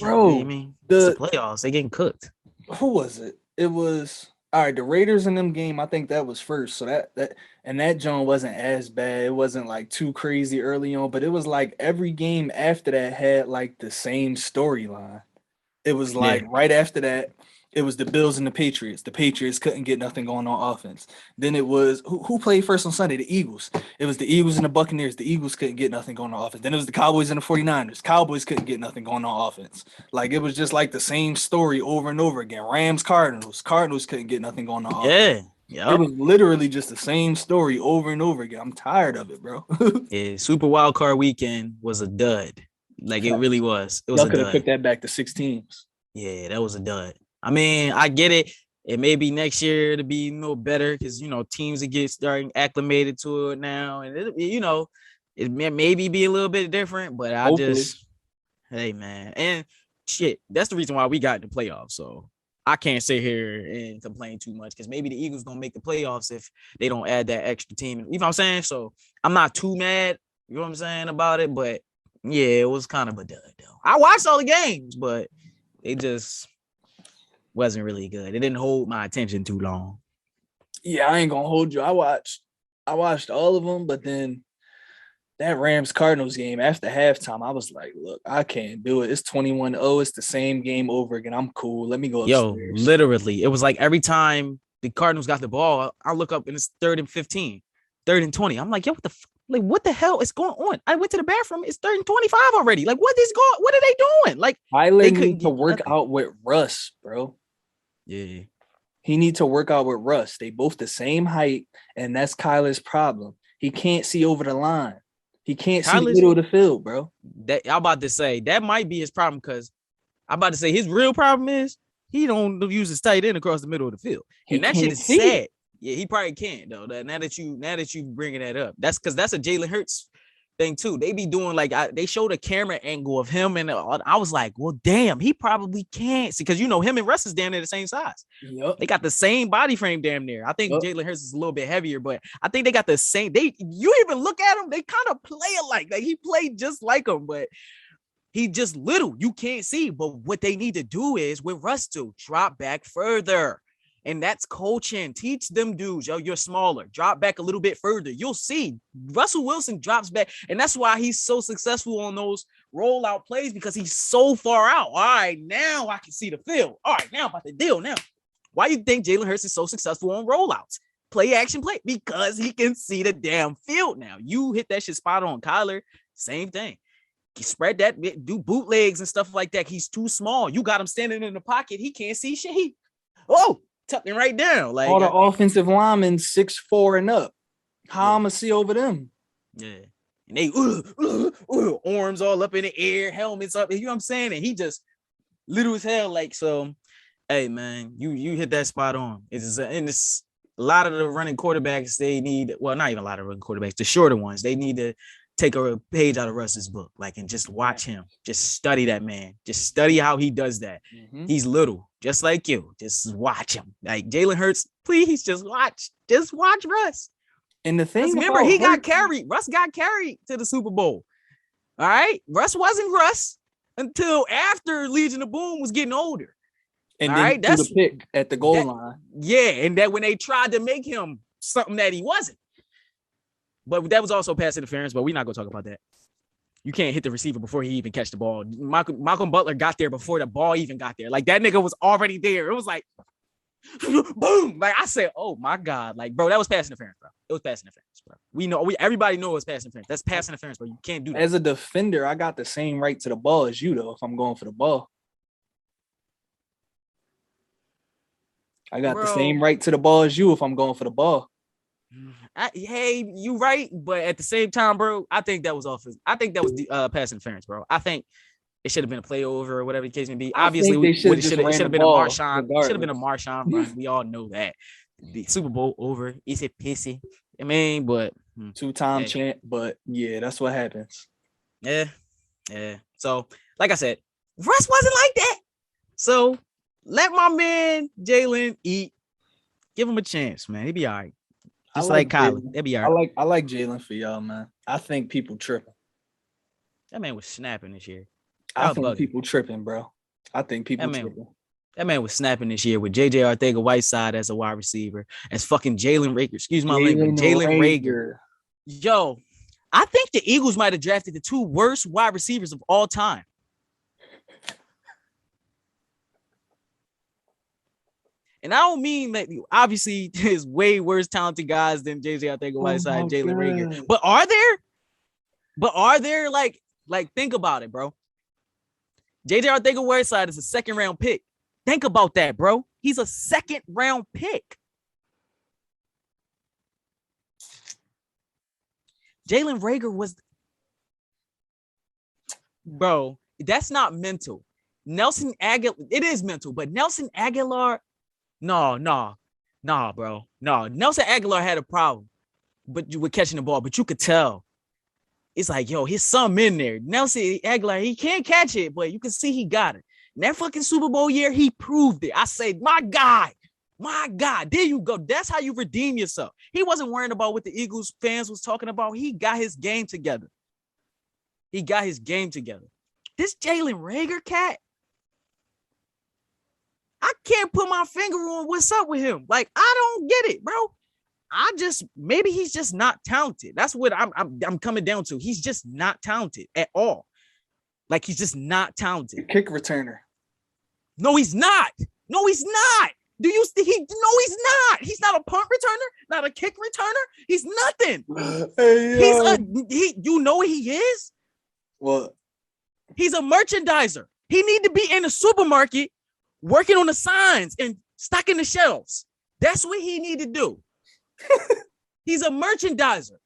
Bro, I mean, it's the playoffs. They getting cooked. Who was it? It was all right. The Raiders in them game, I think that was first. So that John wasn't as bad. It wasn't like too crazy early on, but it was like every game after that had like the same storyline. It was like right after that, it was the Bills and the Patriots. The Patriots couldn't get nothing going on offense. Then it was who played first on Sunday? The Eagles. It was the Eagles and the Buccaneers. The Eagles couldn't get nothing going on offense. Then it was the Cowboys and the 49ers. Cowboys couldn't get nothing going on offense. Like it was just like the same story over and over again. Rams, Cardinals. Cardinals couldn't get nothing going on offense. Yeah. It was literally just the same story over and over again. I'm tired of it, bro. Yeah, Super Wild Card Weekend was a dud. Like it really was. It was Y'all a could have dud. picked that back to 6 teams. Yeah, that was a dud. I mean, I get it. It may be next year to be better because teams are starting acclimated to it now, and it may maybe be a little bit different. But hey man, and shit, that's the reason why we got the playoffs. So I can't sit here and complain too much because maybe the Eagles gonna make the playoffs if they don't add that extra team. You know what I'm saying? So I'm not too mad. You know what I'm saying about it, but yeah, it was kind of a dud though. I watched all the games, but it just wasn't really good. It didn't hold my attention too long. Yeah, I ain't gonna hold you. I watched all of them, but then that Rams Cardinals game after halftime, I was like, look, I can't do it. It's 21-0. It's the same game over again. I'm cool. Let me go upstairs. Literally, it was like every time the Cardinals got the ball, I look up and it's 3rd and 15, 3rd and 20. I'm like, yo, what the hell is going on? I went to the bathroom. It's 3rd and 25 already. Like, what are they doing? Like, they need to work out with Russ, bro. Yeah. He need to work out with Russ. They both the same height, and that's Kyler's problem. He can't see over the line. He can't see the middle of the field, bro. I'm about to say that might be his problem because I'm about to say his real problem is he don't use his tight end across the middle of the field. And that shit is sad. Yeah, he probably can't though. Now that you bringing that up, that's because that's a Jalen Hurts thing too. They be doing like they showed a camera angle of him, and I was like, well, damn, he probably can't see because him and Russ is damn near the same size. Yep. They got the same body frame, damn near. I think Jalen Hurts is a little bit heavier, but I think they got the same. You even look at him, they kind of play alike. Like he played just like him, but he just little. You can't see. But what they need to do is with Russ to drop back further. And that's coaching. Teach them dudes, yo, you're smaller. Drop back a little bit further. You'll see. Russell Wilson drops back. And that's why he's so successful on those rollout plays because he's so far out. All right, now I can see the field. All right, now about the deal now. Why do you think Jalen Hurts is so successful on rollouts? Play action play. Because he can see the damn field now. You hit that shit spot on. Kyler, same thing. You spread that, do bootlegs and stuff like that. He's too small. You got him standing in the pocket. He can't see shit. Tucking right down. Like all the offensive linemen 6'4" and up. How I'ma see over them? Yeah. And they arms all up in the air, helmets up. You know what I'm saying? And he just little as hell. Like, so hey man, you hit that spot on. It's a lot of the running quarterbacks, they need, well, not even a lot of running quarterbacks, the shorter ones, they need to take a page out of Russ's book, like, and just watch him. Just study that man. Just study how he does that. Mm-hmm. He's little, just like you. Just watch him. Like Jalen Hurts, please just watch. Just watch Russ. And the thing, remember, he got carried. Russ got carried to the Super Bowl. All right, Russ wasn't Russ until after Legion of Boom was getting older. And all then right, that's the pick at the goal line. Yeah, and that when they tried to make him something that he wasn't. But that was also pass interference, but we're not going to talk about that. You can't hit the receiver before he even catch the ball. Malcolm Butler got there before the ball even got there. Like, that nigga was already there. It was like, boom. Like, I said, oh, my God. Like, bro, that was pass interference, bro. It was pass interference, bro. Everybody knows it's pass interference. That's pass interference, bro. You can't do that. As a defender, I got the same right to the ball as you, though, if I'm going for the ball. I got the same right to the ball as you if I'm going for the ball. Hey, you right, but at the same time, bro, I think that was offense. I think that was pass interference, bro. I think it should have been a play over or whatever the case may be. Obviously, it should have been a Marshawn. Should have been a Marshawn run. We all know that. The Super Bowl over. Is it pissy? I mean, but two-time champ. But yeah, that's what happens. Yeah. So, like I said, Russ wasn't like that. So let my man Jalen eat. Give him a chance, man. He'll be all right. Just like Kyler. They'll be all right. I like Jalen for y'all, man. I think people tripping. That man was snapping this year. I think people tripping, bro. I think people tripping. That man was snapping this year with J.J. Arcega-Whiteside as a wide receiver, as fucking Jalen Reagor. Excuse my language. Jalen Reagor. Yo, I think the Eagles might have drafted the 2 worst wide receivers of all time. And I don't mean that obviously there's way worse talented guys than J.J. Arcega-Whiteside and Jalen Reagor. But are there like think about it, bro. J.J. Arcega-Whiteside is a 2nd round pick. Think about that, bro. He's a 2nd round pick. Jalen Reagor was, bro, that's not mental. Nelson Aguilar, it is mental, but Nelson Aguilar, no, bro. No, Nelson Aguilar had a problem, but you were catching the ball, but you could tell. It's like, yo, his something in there. Nelson Aguilar, he can't catch it, but you can see he got it. And that fucking Super Bowl year, he proved it. I say, my God, there you go. That's how you redeem yourself. He wasn't worrying about what the Eagles fans was talking about. He got his game together. This Jalen Reagor cat, I can't put my finger on what's up with him. Like, I don't get it, bro. Maybe he's just not talented. That's what I'm coming down to. He's just not talented at all. Like, he's just not talented. Kick returner. No, he's not. Do you see? No, he's not. He's not a punt returner, not a kick returner. He's nothing. You know what he is? What? He's a merchandiser. He need to be in the supermarket working on the signs and stocking the shelves. That's what he need to do. He's a merchandiser.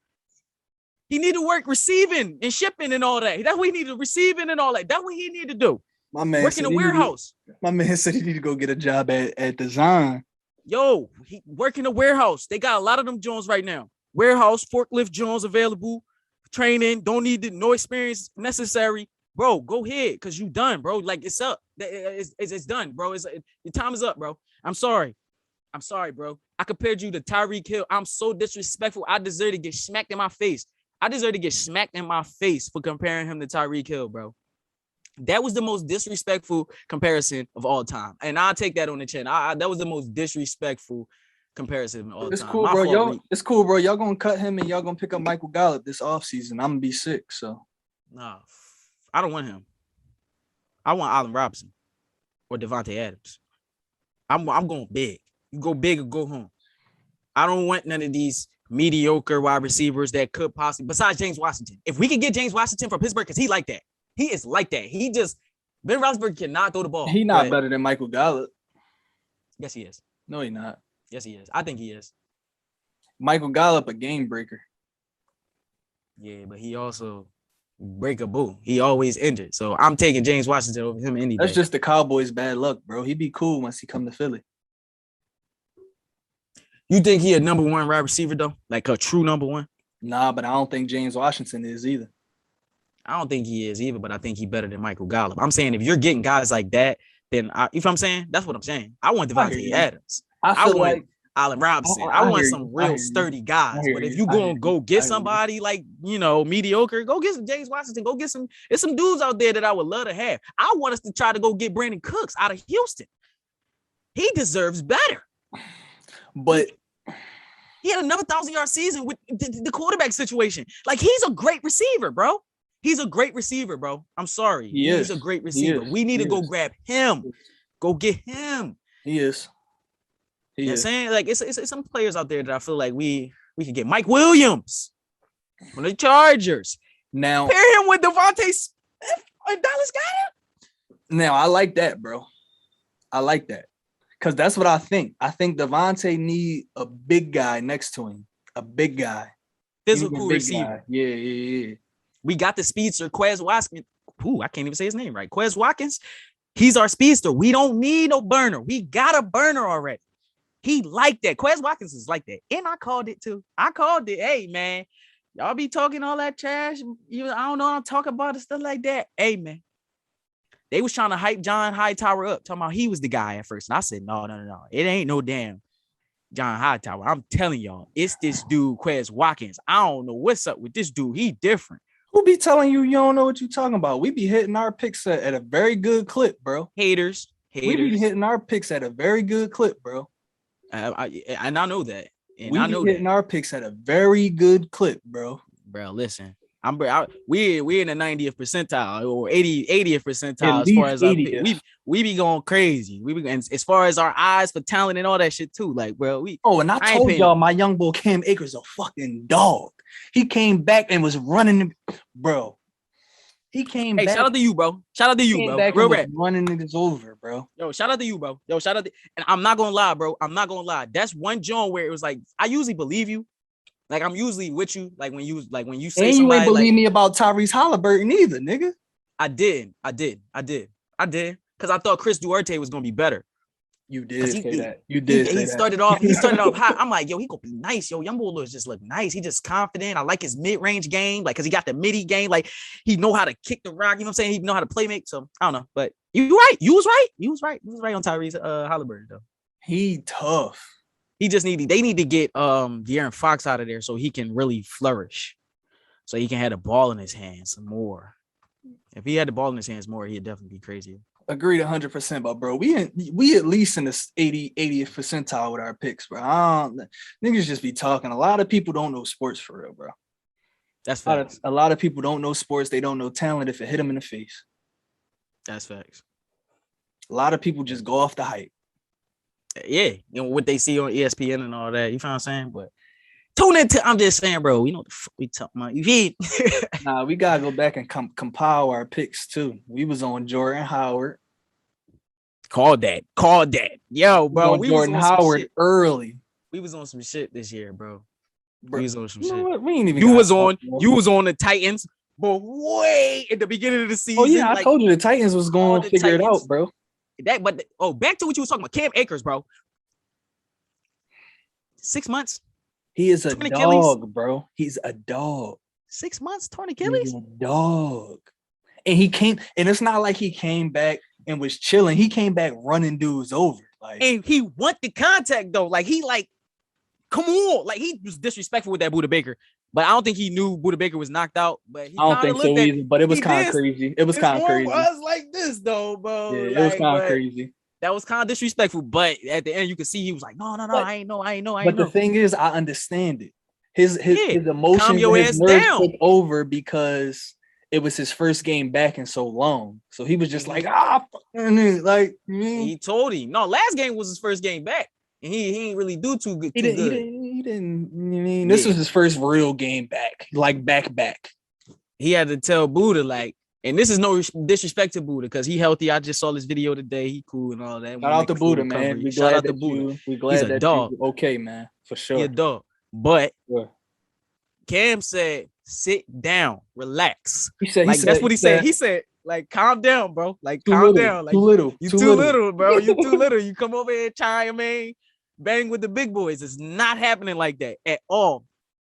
He need to work receiving and shipping and all that. That's what he need to receiving and all that. That's what he need to do. My man work in a warehouse. My man said he need to go get a job at Design. Yo, he work in a warehouse. They got a lot of them Jones right now. Warehouse, forklift Jones available. Training, don't need no experience necessary. Bro, go ahead, because you done, bro. Like, it's up. It's done, bro. Your time is up, bro. I'm sorry, bro. I compared you to Tyreek Hill. I'm so disrespectful. I deserve to get smacked in my face. For comparing him to Tyreek Hill, bro. That was the most disrespectful comparison of all time. And I'll take that on the chin. That was the most disrespectful comparison of all time. It's cool, bro. It's cool, bro. Y'all gonna cut him and y'all gonna pick up Michael Gallup this offseason. I'm gonna be sick, so. Nah, I don't want him. I want Allen Robinson or Devontae Adams. I'm going big. You go big or go home. I don't want none of these mediocre wide receivers that could possibly, besides James Washington. If we could get James Washington from Pittsburgh, because he like that. He is like that. Ben Roethlisberger cannot throw the ball. He not better than Michael Gallup. Yes, he is. No, he not. Yes, he is. I think he is. Michael Gallup, a game breaker. Yeah, but he also breakable. He always injured. So I'm taking James Washington over him any day. That's just the Cowboys' bad luck, bro. He'd be cool once he come to Philly. You think he a number 1 wide receiver, though? Like a true number 1? Nah, but I don't think James Washington is either. I don't think he is either, but I think he's better than Michael Gallup. I'm saying if you're getting guys like that, then you know what I'm saying? That's what I'm saying. I want Devontae Adams. I want like Allen Robinson. I want some real sturdy guys. But if you going to go get somebody like, mediocre, go get some James Washington. Go get some. There's some dudes out there that I would love to have. I want us to try to go get Brandon Cooks out of Houston. He deserves better. But he had another 1,000-yard season with the quarterback situation. Like, he's a great receiver, bro. I'm sorry. He's a great receiver. We need to go grab him. Go get him. He is. You know what I'm saying? Like, it's some players out there that I feel like we can get. Mike Williams from the Chargers. Now, pair him with Devontae Smith and Dallas Goedert. Now, I like that, bro. I like that. Because that's what I think. I think Devontae need a big guy next to him. A big guy. Physical receiver. Yeah. We got the speedster, Quez Watkins. I can't even say his name right. Quez Watkins. He's our speedster. We don't need no burner. We got a burner already. He like that. Quez Watkins is like that. And I called it too. Hey, man. Y'all be talking all that trash. I don't know what I'm talking about and stuff like that. Hey, man. They was trying to hype John Hightower up, talking about he was the guy at first. And I said, no. It ain't no damn John Hightower. I'm telling y'all, it's this dude, Quez Watkins. I don't know what's up with this dude. He different. Who be telling you don't know what you talking about? We be hitting our picks at a very good clip, bro. Haters. We be hitting our picks at a very good clip, bro. And I know that. And we be hitting our picks at a very good clip, bro. Bro, listen. We're in the 90th percentile or 80th percentile as far as our pick. We be going crazy. And as far as our eyes for talent and all that shit too. Like, bro, and I told y'all my young boy Cam Akers a fucking dog. He came back and was running, bro. He came back. Shout out to you, bro. Shout out to you, bro. Real rap. Running niggas over, bro. Yo, shout out to you, bro. And I'm not gonna lie, bro. I'm not gonna lie. That's one joint where it was like, I usually believe you. Like, I'm usually with you. Like when you say and somebody, you ain't believe me about Tyrese Halliburton either, nigga. I did. Because I thought Chris Duarte was gonna be better. You did say that. You did. He started off hot. I'm like, yo, he gonna be nice. Yo, young boy just look nice. He just confident. I like his mid-range game, like, cause he got the midi game. Like, he know how to kick the rock. You know what I'm saying? He know how to play make. So I don't know, but you was right on Tyrese Halliburton though. He tough. They need to get De'Aaron Fox out of there so he can really flourish, so he can have the ball in his hands more. If he had the ball in his hands more, he'd definitely be crazier. Agreed 100%, but bro, we at least in the 80th percentile with our picks, bro. Niggas just be talking. A lot of people don't know sports for real, bro. That's facts. A lot of people don't know sports. They don't know talent if it hit them in the face. That's facts. A lot of people just go off the hype. Yeah, what they see on ESPN and all that. You feel what I'm saying? But tune into. I'm just saying, bro. You know what the fuck we talking about? You feel? Nah, we gotta go back and compile our picks too. We was on Jordan Howard. Call that. Yo, bro. We Jordan was on Howard early. We was on some shit this year, bro. We was on some shit. We ain't even. You was on the Titans, but way at the beginning of the season. Oh yeah, I told you the Titans was going to figure it out, bro. Back to what you was talking about, Cam Akers, bro. 6 months. He is a dog, Achilles. Bro. He's a dog. 6 months, torn Achilles. He's a dog. And he came, and it's not like he came back and was chilling. He came back running dudes over. Like, and he want the contact though. Like, he like, come on. Like, he was disrespectful with that Buda Baker. But I don't think he knew Buda Baker was knocked out. But he I don't think so either. But it was kind of crazy. It was kind of crazy. It was like this though, bro. Yeah, it was kind of crazy. That was kind of disrespectful. But at the end, you could see he was like, no, I ain't know. But the thing is, I understand it. His emotions, calm your ass down. Took over because it was his first game back in so long. So he was just like, like he told him. No, last game was his first game back. And he ain't really do too good. He didn't. This was his first real game back, like back. He had to tell Buddha, like, and this is no disrespect to Buddha because he healthy. I just saw this video today. He cool and all that. Shout out to Buddha, man. We glad that Buddha. We glad that dog. Okay, man, for sure. He a dog. But Cam said, "Sit down, relax." That's what he said. He said, like, calm down, bro. Like, calm down. Like, too little. You too little, bro. You too little. You come over here, man. Bang with the big boys. It's not happening like that at all.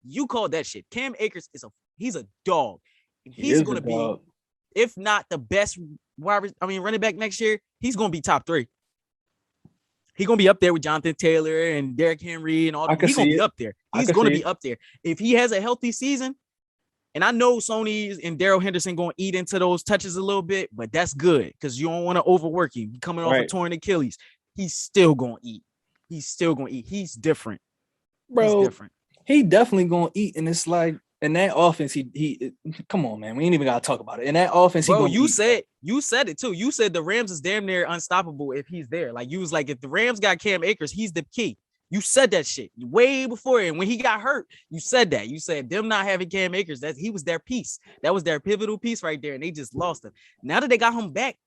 You call that shit. Cam Akers he's a dog. He's gonna be, if not the best running back next year, he's gonna be top 3. He's gonna be up there with Jonathan Taylor and Derrick Henry and all that. He's gonna be up there. He's gonna be up there. If he has a healthy season, and I know Sony and Darrell Henderson gonna eat into those touches a little bit, but that's good because you don't want to overwork him. Coming off a torn Achilles, he's still gonna eat. He's different, bro. He's different. He definitely gonna eat, and it's like in that offense. He come on, man. We ain't even gotta talk about it. In that offense, bro, you said it too. You said the Rams is damn near unstoppable if he's there. Like, you was like, if the Rams got Cam Akers, he's the key. You said that shit way before, and when he got hurt, you said that. You said them not having Cam Akers, that he was their piece. That was their pivotal piece right there, and they just lost him. Now that they got him back,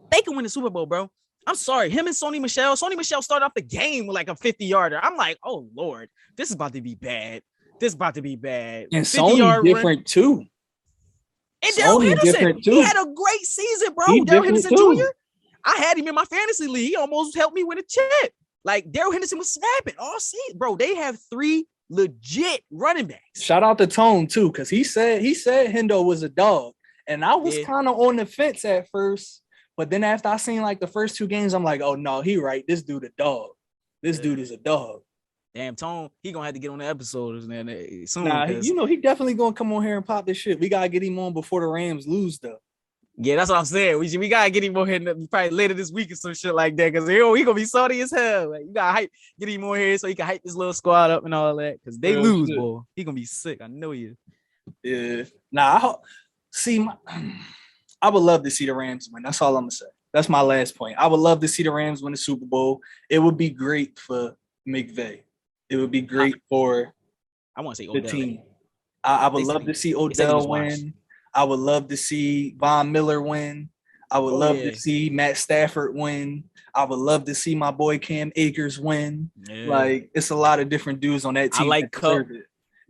they can win the Super Bowl, bro. I'm sorry, him and Sony Michel started off the game with like a 50-yarder. I'm like, oh Lord, this is about to be bad. And Sony different too. And Darrell Henderson, he had a great season, bro. Darrell Henderson Jr. I had him in my fantasy league. He almost helped me win a chip. Like, Darrell Henderson was snapping all season, bro. They have 3 legit running backs. Shout out to Tone too, because he said Hendo was a dog, and I was kind of on the fence at first. But then after I seen like the first 2 games, I'm like, oh no, he right. This dude a dog. This dude is a dog. Damn, Tone, he gonna have to get on the episodes man soon. Nah, he definitely gonna come on here and pop this shit. We gotta get him on before the Rams lose, though. Yeah, that's what I'm saying. We gotta get him on here probably later this week or some shit like that. Cause he gonna be salty as hell. Like, you gotta get him on here so he can hype this little squad up and all that. Cause they lose, boy. He gonna be sick. I know you. Yeah. Nah, I would love to see the Rams win. That's all I'm gonna say. That's my last point. I would love to see the Rams win the Super Bowl. It would be great for McVay. It would be great for I want to say Odell. The team. I would love to see Odell win. I would love to see Von Miller win. I would love to see Matt Stafford win. I would love to see my boy Cam Akers win. Yeah. Like, it's a lot of different dudes on that team. I like Cup.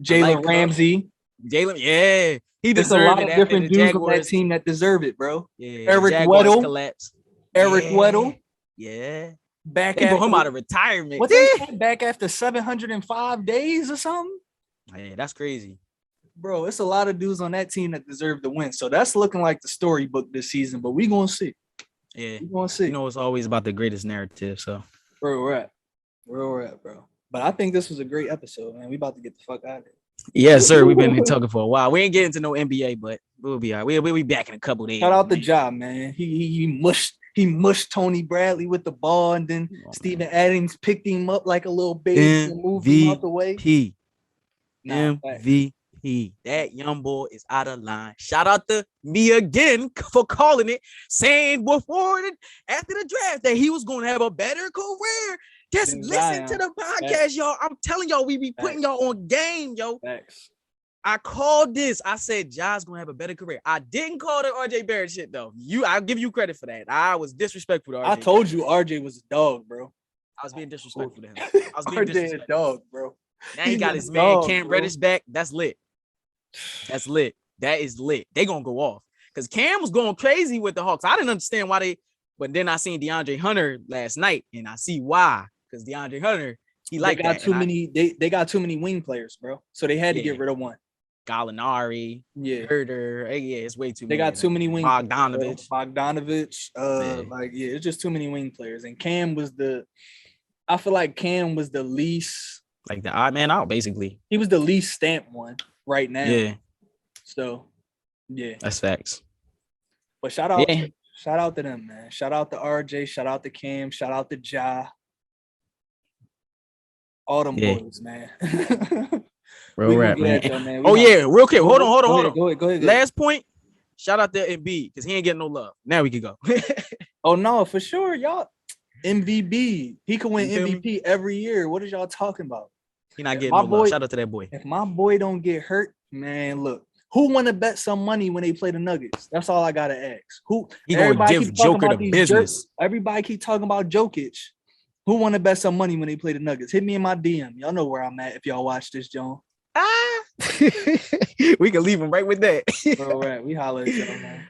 Jalen Ramsey. He deserves a lot of different dudes on that team that deserve it, bro. Yeah, Eric Weddle. Eric Weddle. Yeah. Back they him out of retirement. What they said, back after 705 days or something? Yeah, that's crazy. Bro, it's a lot of dudes on that team that deserve to win. So that's looking like the storybook this season, but we gonna see. Yeah. We gonna see. You know, it's always about the greatest narrative. So where we're at, bro. But I think this was a great episode, man. We about to get the fuck out of here. Yes, sir. We've been talking for a while. We ain't getting to no NBA, but we'll be all right. We'll be back in a couple days. Shout out the job, man. He mushed Tony Bradley with the ball, and then Steven Adams picked him up like a little baby and moved him out the way. MVP. That young boy is out of line. Shout out to me again for calling it, saying before after the draft that he was going to have a better career. Just listen to the podcast, y'all. I'm telling y'all, we be putting y'all on game, yo. Facts. I called this. I said Ja's gonna have a better career. I didn't call the RJ Barrett shit though. I'll give you credit for that. I was disrespectful to RJ. I told you RJ was a dog, bro. I was being disrespectful to him. I was being RJ a dog, bro. Now he got his man Cam Reddish back. That's lit. That's lit. That is lit. They gonna go off because Cam was going crazy with the Hawks. I didn't understand why but then I seen DeAndre Hunter last night, and I see why. Because DeAndre Hunter, they got too many wing players, bro. So they had to get rid of one. Gallinari, Herder, it's way too many. They got too many wing Bogdanovich. It's just too many wing players. And Cam was I feel like Cam was the least like the odd man out, basically. He was the least stamped one right now. Yeah. So yeah. That's facts. But shout out to them, man. Shout out to RJ, shout out to Cam, shout out to Ja. All them boys, man. Real rap, man. Real quick. Hold on. Go ahead. Last point. Shout out to Embiid because he ain't getting no love. Now we can go. Oh no, for sure, y'all. MVP. He could win MVP every year. What is y'all talking about? He not getting no love. Shout out to that boy. If my boy don't get hurt, man, look. Who want to bet some money when they play the Nuggets? That's all I gotta ask. Who? He gonna give Joker the business. Everybody keep talking about Jokic. Who want to bet some money when they play the Nuggets? Hit me in my DM. Y'all know where I'm at if y'all watch this, John. We can leave him right with that. All right, we holler at y'all, man.